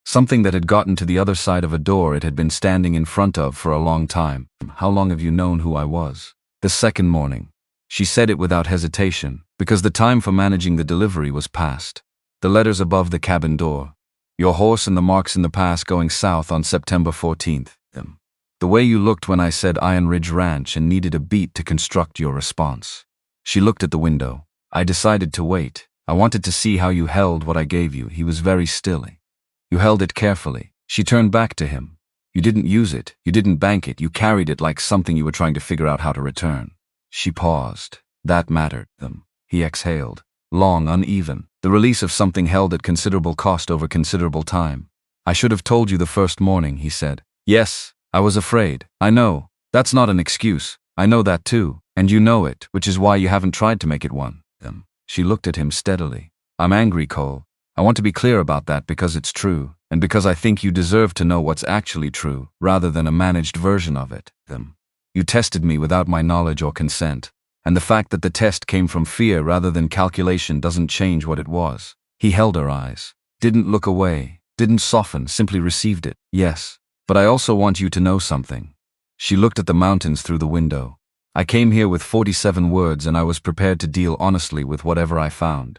Something that had gotten to the other side of a door it had been standing in front of for a long time. How long have you known who I was? The second morning. She said it without hesitation, because the time for managing the delivery was past. The letters above the cabin door. Your horse and the marks in the pass going south on September 14th. The way you looked when I said Iron Ridge Ranch and needed a beat to construct your response. She looked at the window. I decided to wait. I wanted to see how you held what I gave you. He was very still. You held it carefully. She turned back to him. You didn't use it. You didn't bank it. You carried it like something you were trying to figure out how to return. She paused. That mattered. He exhaled. Long, uneven. The release of something held at considerable cost over considerable time. I should have told you the first morning, he said. Yes, I was afraid. I know. That's not an excuse. I know that too. And you know it, which is why you haven't tried to make it one. She looked at him steadily. I'm angry, Cole. I want to be clear about that because it's true, and because I think you deserve to know what's actually true, rather than a managed version of it. You tested me without my knowledge or consent, and the fact that the test came from fear rather than calculation doesn't change what it was. He held her eyes. Didn't look away. Didn't soften, simply received it. Yes. But I also want you to know something. She looked at the mountains through the window. I came here with 47 words and I was prepared to deal honestly with whatever I found.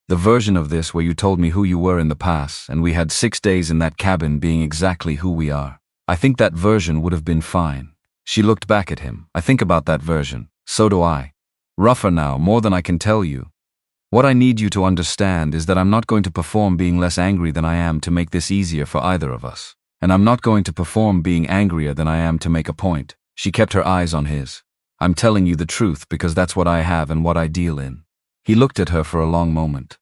The version of this where you told me who you were in the past and we had 6 days in that cabin being exactly who we are. I think that version would have been fine. She looked back at him. I think about that version. So do I. Rougher now, more than I can tell you. What I need you to understand is that I'm not going to perform being less angry than I am to make this easier for either of us. And I'm not going to perform being angrier than I am to make a point. She kept her eyes on his. I'm telling you the truth because that's what I have and what I deal in. He looked at her for a long moment.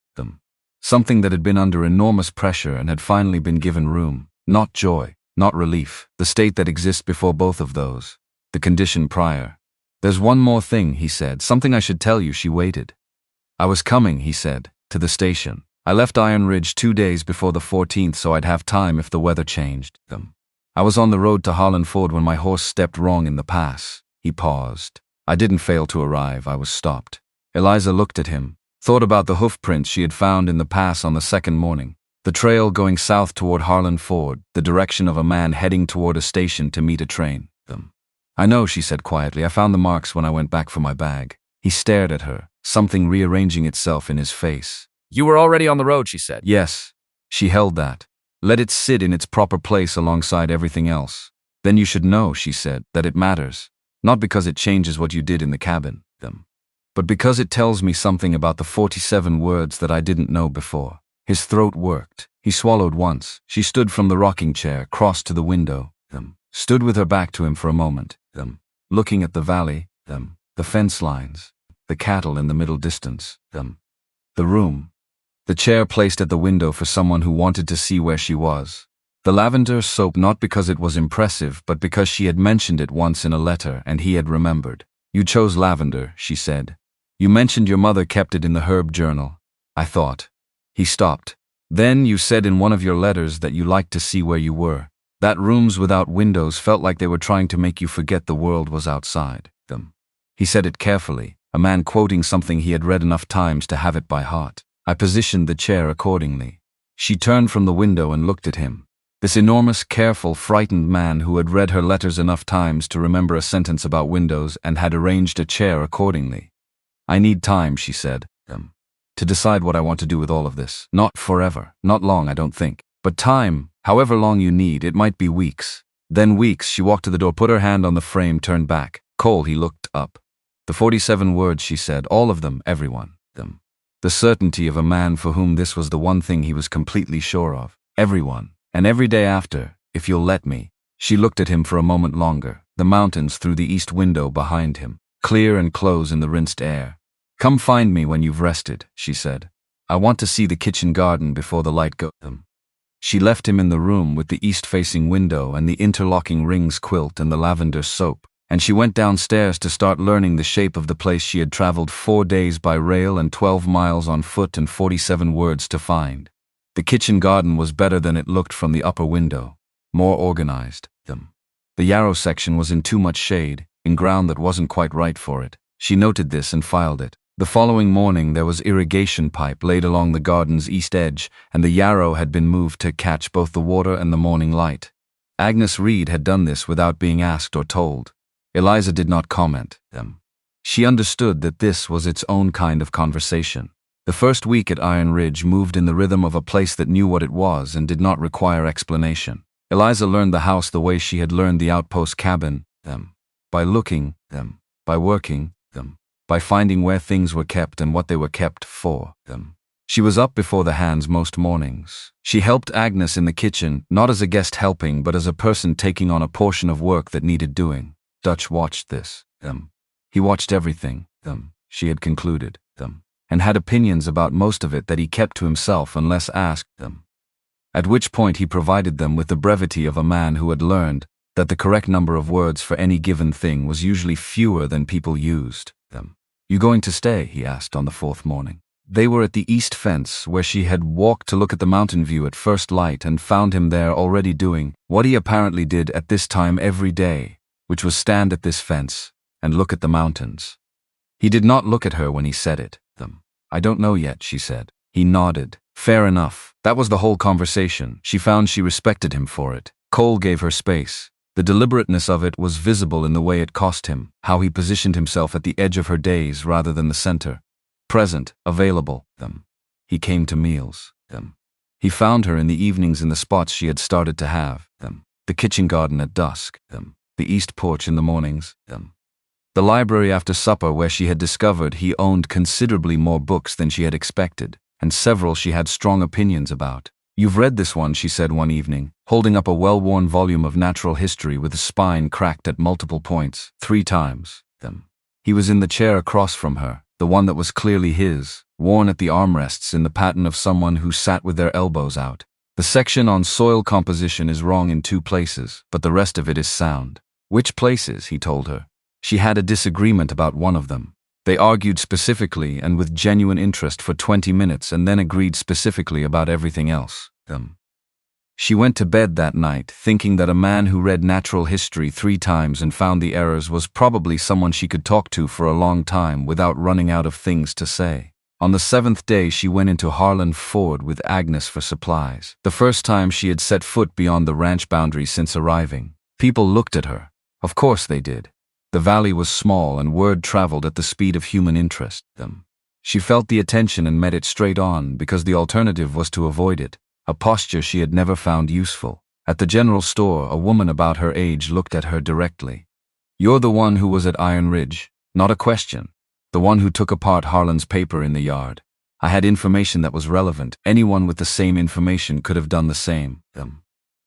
Something that had been under enormous pressure and had finally been given room. Not joy, not relief. The state that exists before both of those. The condition prior. There's one more thing, he said. Something I should tell you. She waited. I was coming, he said, to the station. I left Iron Ridge 2 days before the 14th so I'd have time if the weather changed. I was on the road to Harlan Ford when my horse stepped wrong in the pass. He paused. I didn't fail to arrive. I was stopped. Eliza looked at him, thought about the hoof prints she had found in the pass on the second morning. The trail going south toward Harlan Ford, the direction of a man heading toward a station to meet a train. I know, she said quietly. I found the marks when I went back for my bag. He stared at her, something rearranging itself in his face. You were already on the road, she said. Yes. She held that. Let it sit in its proper place alongside everything else. Then you should know, she said, that it matters. Not because it changes what you did in the cabin. but because it tells me something about the 47 words that I didn't know before. His throat worked. He swallowed once. She stood from the rocking chair, crossed to the window, stood with her back to him for a moment, looking at the valley, the fence lines, the cattle in the middle distance, the room, the chair placed at the window for someone who wanted to see where she was. The lavender soap, not because it was impressive, but because she had mentioned it once in a letter and he had remembered. You chose lavender, she said. You mentioned your mother kept it in the herb journal. I thought. He stopped. Then you said in one of your letters that you liked to see where you were. That rooms without windows felt like they were trying to make you forget the world was outside them. He said it carefully, a man quoting something he had read enough times to have it by heart. I positioned the chair accordingly. She turned from the window and looked at him. This enormous, careful, frightened man who had read her letters enough times to remember a sentence about windows and had arranged a chair accordingly. I need time, she said, to decide what I want to do with all of this. Not forever, not long, I don't think. But time, however long you need, it might be weeks. Then weeks. She walked to the door, put her hand on the frame, turned back. Cole, he looked up. The 47 words, she said, all of them, everyone, them. The certainty of a man for whom this was the one thing he was completely sure of. Everyone. And every day after, if you'll let me. She looked at him for a moment longer, the mountains through the east window behind him, clear and close in the rinsed air. Come find me when you've rested, she said. I want to see the kitchen garden before the light goes. She left him in the room with the east-facing window and the interlocking rings quilt and the lavender soap, and she went downstairs to start learning the shape of the place she had traveled 4 days by rail and 12 miles on foot and 47 words to find. The kitchen garden was better than it looked from the upper window, more organized. The yarrow section was in too much shade, in ground that wasn't quite right for it. She noted this and filed it. The following morning there was irrigation pipe laid along the garden's east edge, and the yarrow had been moved to catch both the water and the morning light. Agnes Reed had done this without being asked or told. Eliza did not comment. She understood that this was its own kind of conversation. The first week at Iron Ridge moved in the rhythm of a place that knew what it was and did not require explanation. Eliza learned the house the way she had learned the outpost cabin, by looking, by working, by finding where things were kept and what they were kept for. She was up before the hands most mornings. She helped Agnes in the kitchen, not as a guest helping, but as a person taking on a portion of work that needed doing. Dutch watched this. He watched everything, she had concluded, and had opinions about most of it that he kept to himself unless asked. At which point he provided them with the brevity of a man who had learned that the correct number of words for any given thing was usually fewer than people used. You going to stay? He asked on the 4th morning. They were at the east fence, where she had walked to look at the mountain view at first light and found him there already doing what he apparently did at this time every day, which was stand at this fence and look at the mountains. He did not look at her when he said it. I don't know yet, she said. He nodded. Fair enough. That was the whole conversation. She found she respected him for it. Cole gave her space. The deliberateness of it was visible in the way it cost him, how he positioned himself at the edge of her days rather than the center. Present, available, He came to meals, He found her in the evenings in the spots she had started to have, The kitchen garden at dusk, The east porch in the mornings, The library after supper where she had discovered he owned considerably more books than she had expected, and several she had strong opinions about. You've read this one, she said one evening, holding up a well-worn volume of natural history with the spine cracked at multiple points, 3 times. He was in the chair across from her, the one that was clearly his, worn at the armrests in the pattern of someone who sat with their elbows out. The section on soil composition is wrong in 2 places, but the rest of it is sound. Which places? He told her. She had a disagreement about one of them. They argued specifically and with genuine interest for 20 minutes and then agreed specifically about everything else. She went to bed that night thinking that a man who read natural history 3 times and found the errors was probably someone she could talk to for a long time without running out of things to say. On the 7th day she went into Harlan Ford with Agnes for supplies, the first time she had set foot beyond the ranch boundary since arriving. People looked at her. Of course they did. The valley was small and word traveled at the speed of human interest. She felt the attention and met it straight on because the alternative was to avoid it, a posture she had never found useful. At the general store, a woman about her age looked at her directly. You're the one who was at Iron Ridge? Not a question. the one who took apart Harlan's paper in the yard. I had information that was relevant. Anyone with the same information could have done the same.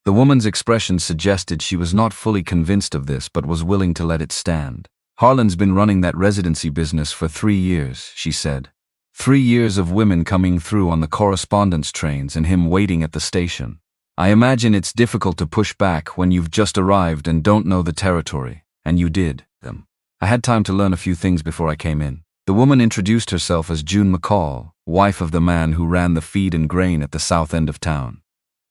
The woman's expression suggested she was not fully convinced of this but was willing to let it stand. Harlan's been running that residency business for 3 years, she said. 3 years of women coming through on the correspondence trains and him waiting at the station. I imagine it's difficult to push back when you've just arrived and don't know the territory, and you did. I had time to learn a few things before I came in. The woman introduced herself as June McCall, wife of the man who ran the feed and grain at the south end of town.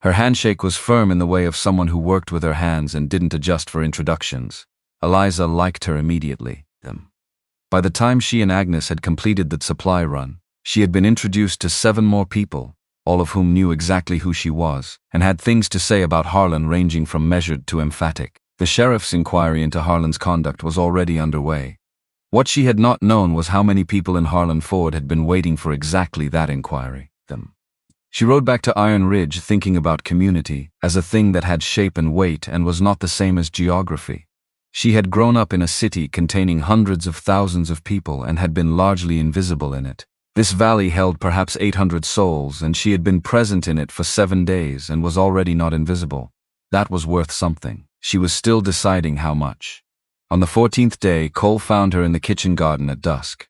Her handshake was firm in the way of someone who worked with her hands and didn't adjust for introductions. Eliza liked her immediately. By the time she and Agnes had completed the supply run, she had been introduced to 7 more people, all of whom knew exactly who she was, and had things to say about Harlan ranging from measured to emphatic. The sheriff's inquiry into Harlan's conduct was already underway. What she had not known was how many people in Harlan Ford had been waiting for exactly that inquiry. She rode back to Iron Ridge thinking about community as a thing that had shape and weight and was not the same as geography. She had grown up in a city containing hundreds of thousands of people and had been largely invisible in it. This valley held perhaps 800 souls, and she had been present in it for 7 days and was already not invisible. That was worth something. She was still deciding how much. On the 14th day, Cole found her in the kitchen garden at dusk.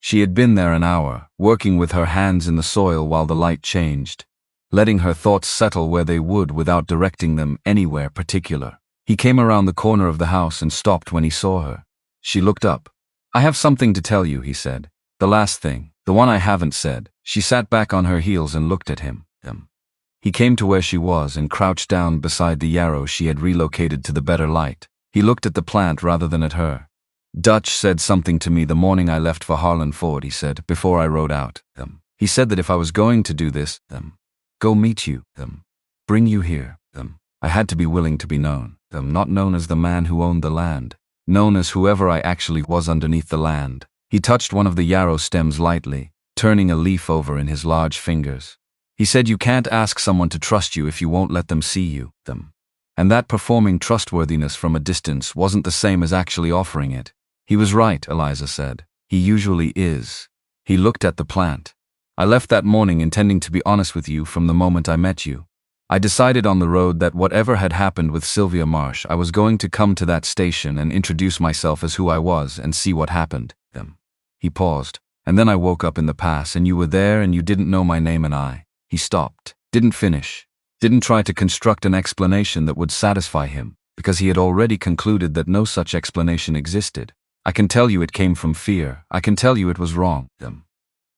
She had been there an hour, working with her hands in the soil while the light changed, letting her thoughts settle where they would without directing them anywhere particular. He came around the corner of the house and stopped when he saw her. She looked up. "I have something to tell you," he said. "The last thing, the one I haven't said." She sat back on her heels and looked at him. He came to where she was and crouched down beside the yarrow she had relocated to the better light. He looked at the plant rather than at her. "Dutch said something to me the morning I left for Harlan Ford," he said, "before I rode out. He said that if I was going to do this, go meet you, bring you here, I had to be willing to be known, not known as the man who owned the land, known as whoever I actually was underneath the land." He touched one of the yarrow stems lightly, turning a leaf over in his large fingers. He said you can't ask someone to trust you if you won't let them see you, and that performing trustworthiness from a distance wasn't the same as actually offering it. He was right, Eliza said. He usually is. He looked at the plant. "I left that morning intending to be honest with you from the moment I met you. I decided on the road that whatever had happened with Sylvia Marsh, I was going to come to that station and introduce myself as who I was and see what happened." He paused. "And then I woke up in the pass and you were there and you didn't know my name and I." He stopped, didn't finish, didn't try to construct an explanation that would satisfy him, because he had already concluded that no such explanation existed. "I can tell you it came from fear. I can tell you it was wrong.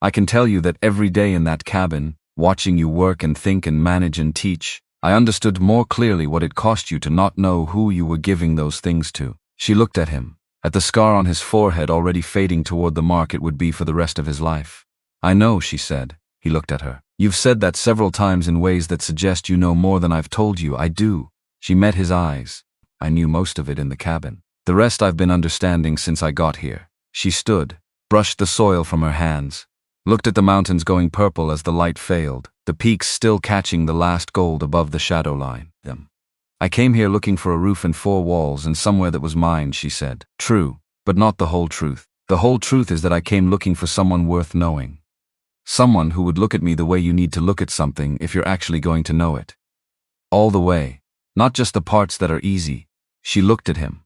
I can tell you that every day in that cabin, watching you work and think and manage and teach, I understood more clearly what it cost you to not know who you were giving those things to." She looked at him, at the scar on his forehead already fading toward the mark it would be for the rest of his life. "I know," she said. He looked at her. "You've said that several times in ways that suggest you know more than I've told you." "I do." She met his eyes. "I knew most of it in the cabin. The rest I've been understanding since I got here." She stood, brushed the soil from her hands, looked at the mountains going purple as the light failed, the peaks still catching the last gold above the shadow line. "I came here looking for a roof and 4 walls and somewhere that was mine," she said. "True, but not the whole truth. The whole truth is that I came looking for someone worth knowing. Someone who would look at me the way you need to look at something if you're actually going to know it. All the way. Not just the parts that are easy." She looked at him,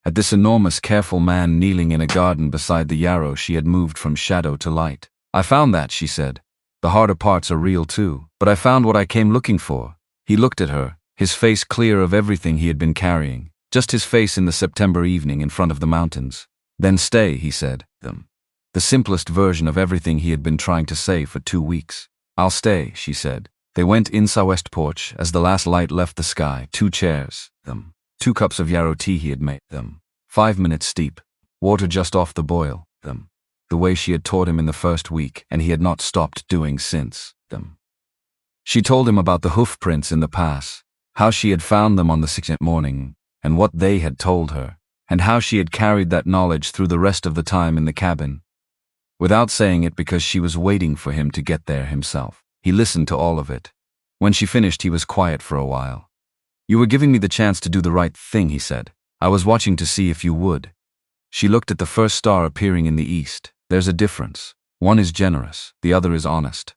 at this enormous, careful man kneeling in a garden beside the yarrow she had moved from shadow to light. "I found that," she said. "The harder parts are real too, but I found what I came looking for." He looked at her, his face clear of everything he had been carrying, just his face in the September evening in front of the mountains. "Then stay," he said. The simplest version of everything he had been trying to say for 2 weeks. "I'll stay," she said. They went in southwest porch as the last light left the sky. 2 chairs, 2 cups of yarrow tea he had made, 5 minutes steep, water just off the boil, the way she had taught him in the first week and he had not stopped doing since. She told him about the hoof prints in the pass, how she had found them on the 6th morning, and what they had told her, and how she had carried that knowledge through the rest of the time in the cabin, without saying it because she was waiting for him to get there himself. He listened to all of it. When she finished, he was quiet for a while. "You were giving me the chance to do the right thing," he said. "I was watching to see if you would." She looked at the first star appearing in the east. There's a difference. One is generous, the other is honest.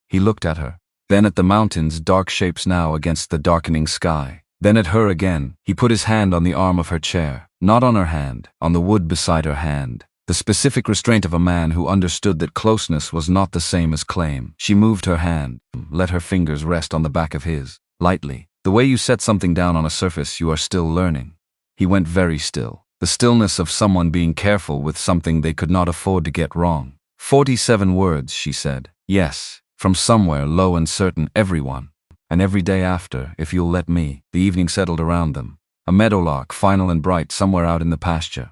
He looked at her. Then at the mountains, dark shapes now against the darkening sky. Then at her again. He put his hand on the arm of her chair. Not on her hand, on the wood beside her hand. The specific restraint of a man who understood that closeness was not the same as claim. She moved her hand, let her fingers rest on the back of his, lightly. The way you set something down on a surface you are still learning. He went very still. The stillness of someone being careful with something they could not afford to get wrong. 47 words, she said. Yes, from somewhere low and certain, everyone. And every day after, if you'll let me. The evening settled around them. A meadowlark, final and bright, somewhere out in the pasture.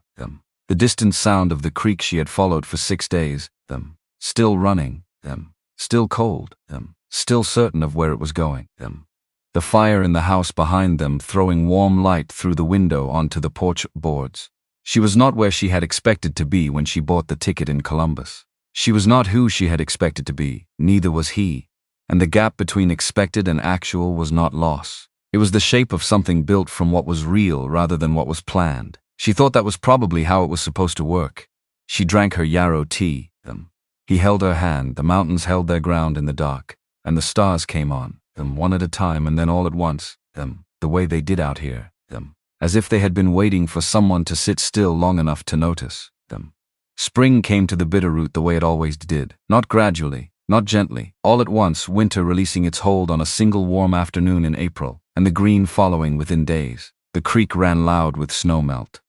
The distant sound of the creek she had followed for 6 days. Still running. Still cold. Still certain of where it was going. The fire in the house behind them throwing warm light through the window onto the porch boards. She was not where she had expected to be when she bought the ticket in Columbus. She was not who she had expected to be, neither was he. And the gap between expected and actual was not loss. It was the shape of something built from what was real rather than what was planned. She thought that was probably how it was supposed to work. She drank her yarrow tea. He held her hand, the mountains held their ground in the dark, and the stars came on, one at a time and then all at once, the way they did out here, as if they had been waiting for someone to sit still long enough to notice. Spring came to the Bitterroot the way it always did, not gradually, not gently, all at once, winter releasing its hold on a single warm afternoon in April, and the green following within days. The creek ran loud with snowmelt.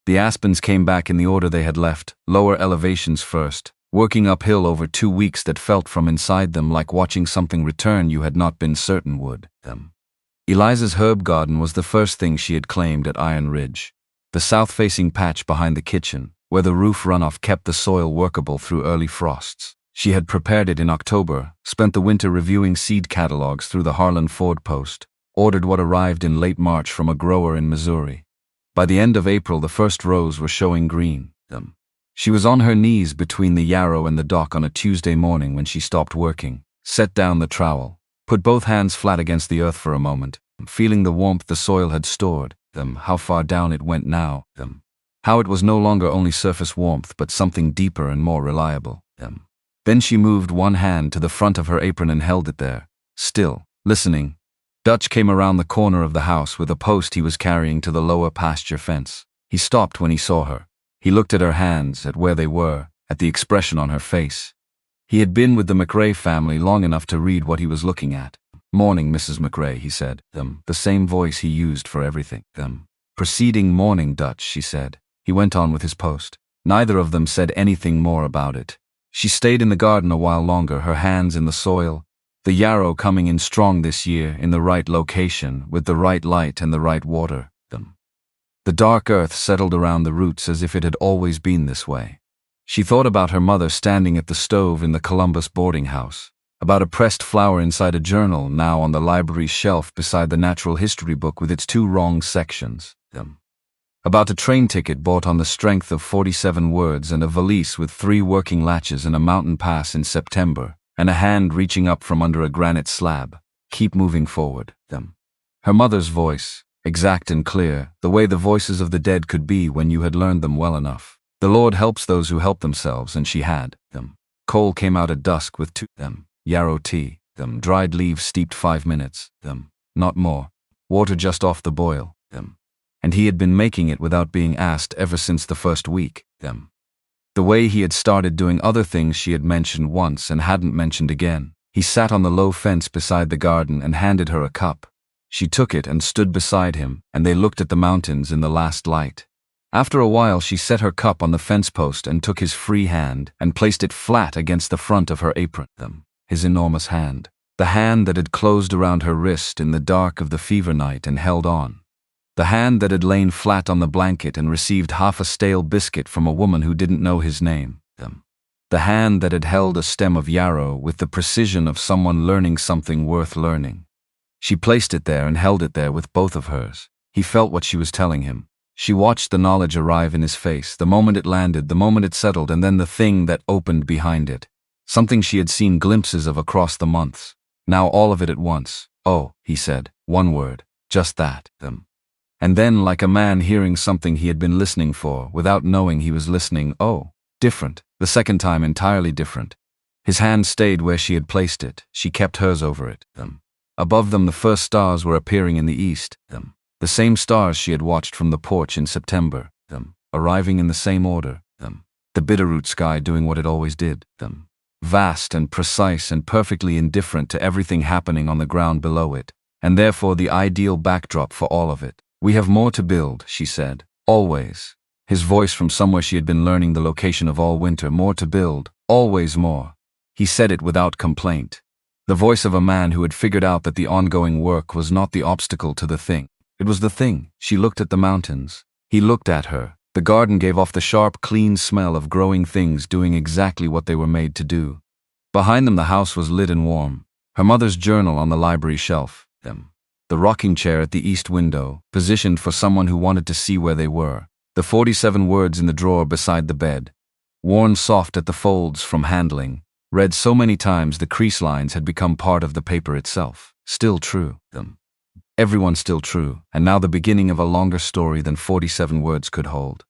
The aspens came back in the order they had left, lower elevations first, working uphill over 2 weeks that felt from inside them like watching something return you had not been certain would. Eliza's herb garden was the first thing she had claimed at Iron Ridge. The south-facing patch behind the kitchen, where the roof runoff kept the soil workable through early frosts. She had prepared it in October, spent the winter reviewing seed catalogs through the Harlan Ford Post, ordered what arrived in late March from a grower in Missouri. By the end of April, the first rows were showing green. She was on her knees between the yarrow and the dock on a Tuesday morning when she stopped working, set down the trowel, put both hands flat against the earth for a moment, feeling the warmth the soil had stored, how far down it went now, how it was no longer only surface warmth but something deeper and more reliable. Then she moved one hand to the front of her apron and held it there, still, listening. Dutch came around the corner of the house with a post he was carrying to the lower pasture fence. He stopped when he saw her. He looked at her hands, at where they were, at the expression on her face. He had been with the McRae family long enough to read what he was looking at. "Morning, Mrs. McRae," he said, the same voice he used for everything. "Preceding morning, Dutch," she said. He went on with his post. Neither of them said anything more about it. She stayed in the garden a while longer, her hands in the soil, the yarrow coming in strong this year, in the right location, with the right light and the right water. The dark earth settled around the roots as if it had always been this way. She thought about her mother standing at the stove in the Columbus boarding house, about a pressed flower inside a journal now on the library shelf beside the natural history book with its 2 wrong sections. About a train ticket bought on the strength of 47 words and a valise with 3 working latches and a mountain pass in September, and a hand reaching up from under a granite slab. Keep moving forward. Her mother's voice, exact and clear, the way the voices of the dead could be when you had learned them well enough. The Lord helps those who help themselves, and she had. Coal came out at dusk with 2 yarrow tea, dried leaves steeped 5 minutes, not more, water just off the boil, and he had been making it without being asked ever since the first week. The way he had started doing other things she had mentioned once and hadn't mentioned again. He sat on the low fence beside the garden and handed her a cup. She took it and stood beside him, and they looked at the mountains in the last light. After a while she set her cup on the fence post and took his free hand and placed it flat against the front of her apron. His enormous hand. The hand that had closed around her wrist in the dark of the fever night and held on. The hand that had lain flat on the blanket and received half a stale biscuit from a woman who didn't know his name. The hand that had held a stem of yarrow with the precision of someone learning something worth learning. She placed it there and held it there with both of hers. He felt what she was telling him. She watched the knowledge arrive in his face, the moment it landed, the moment it settled, and then the thing that opened behind it. Something she had seen glimpses of across the months. Now all of it at once. "Oh," he said, one word, just that. And then, like a man hearing something he had been listening for, without knowing he was listening, oh, different. The second time entirely different. His hand stayed where she had placed it. She kept hers over it. Above them the first stars were appearing in the east. The same stars she had watched from the porch in September. Arriving in the same order. The bitterroot sky doing what it always did. Vast and precise and perfectly indifferent to everything happening on the ground below it, and therefore the ideal backdrop for all of it. We have more to build, she said. Always. His voice from somewhere she had been learning the location of all winter. More to build. Always more. He said it without complaint. The voice of a man who had figured out that the ongoing work was not the obstacle to the thing. It was the thing. She looked at the mountains. He looked at her. The garden gave off the sharp, clean smell of growing things doing exactly what they were made to do. Behind them the house was lit and warm. Her mother's journal on the library shelf. The rocking chair at the east window, positioned for someone who wanted to see where they were. The 47 words in the drawer beside the bed. Worn soft at the folds from handling. Read so many times the crease lines had become part of the paper itself. Still true. Everyone still true, and now the beginning of a longer story than 47 words could hold.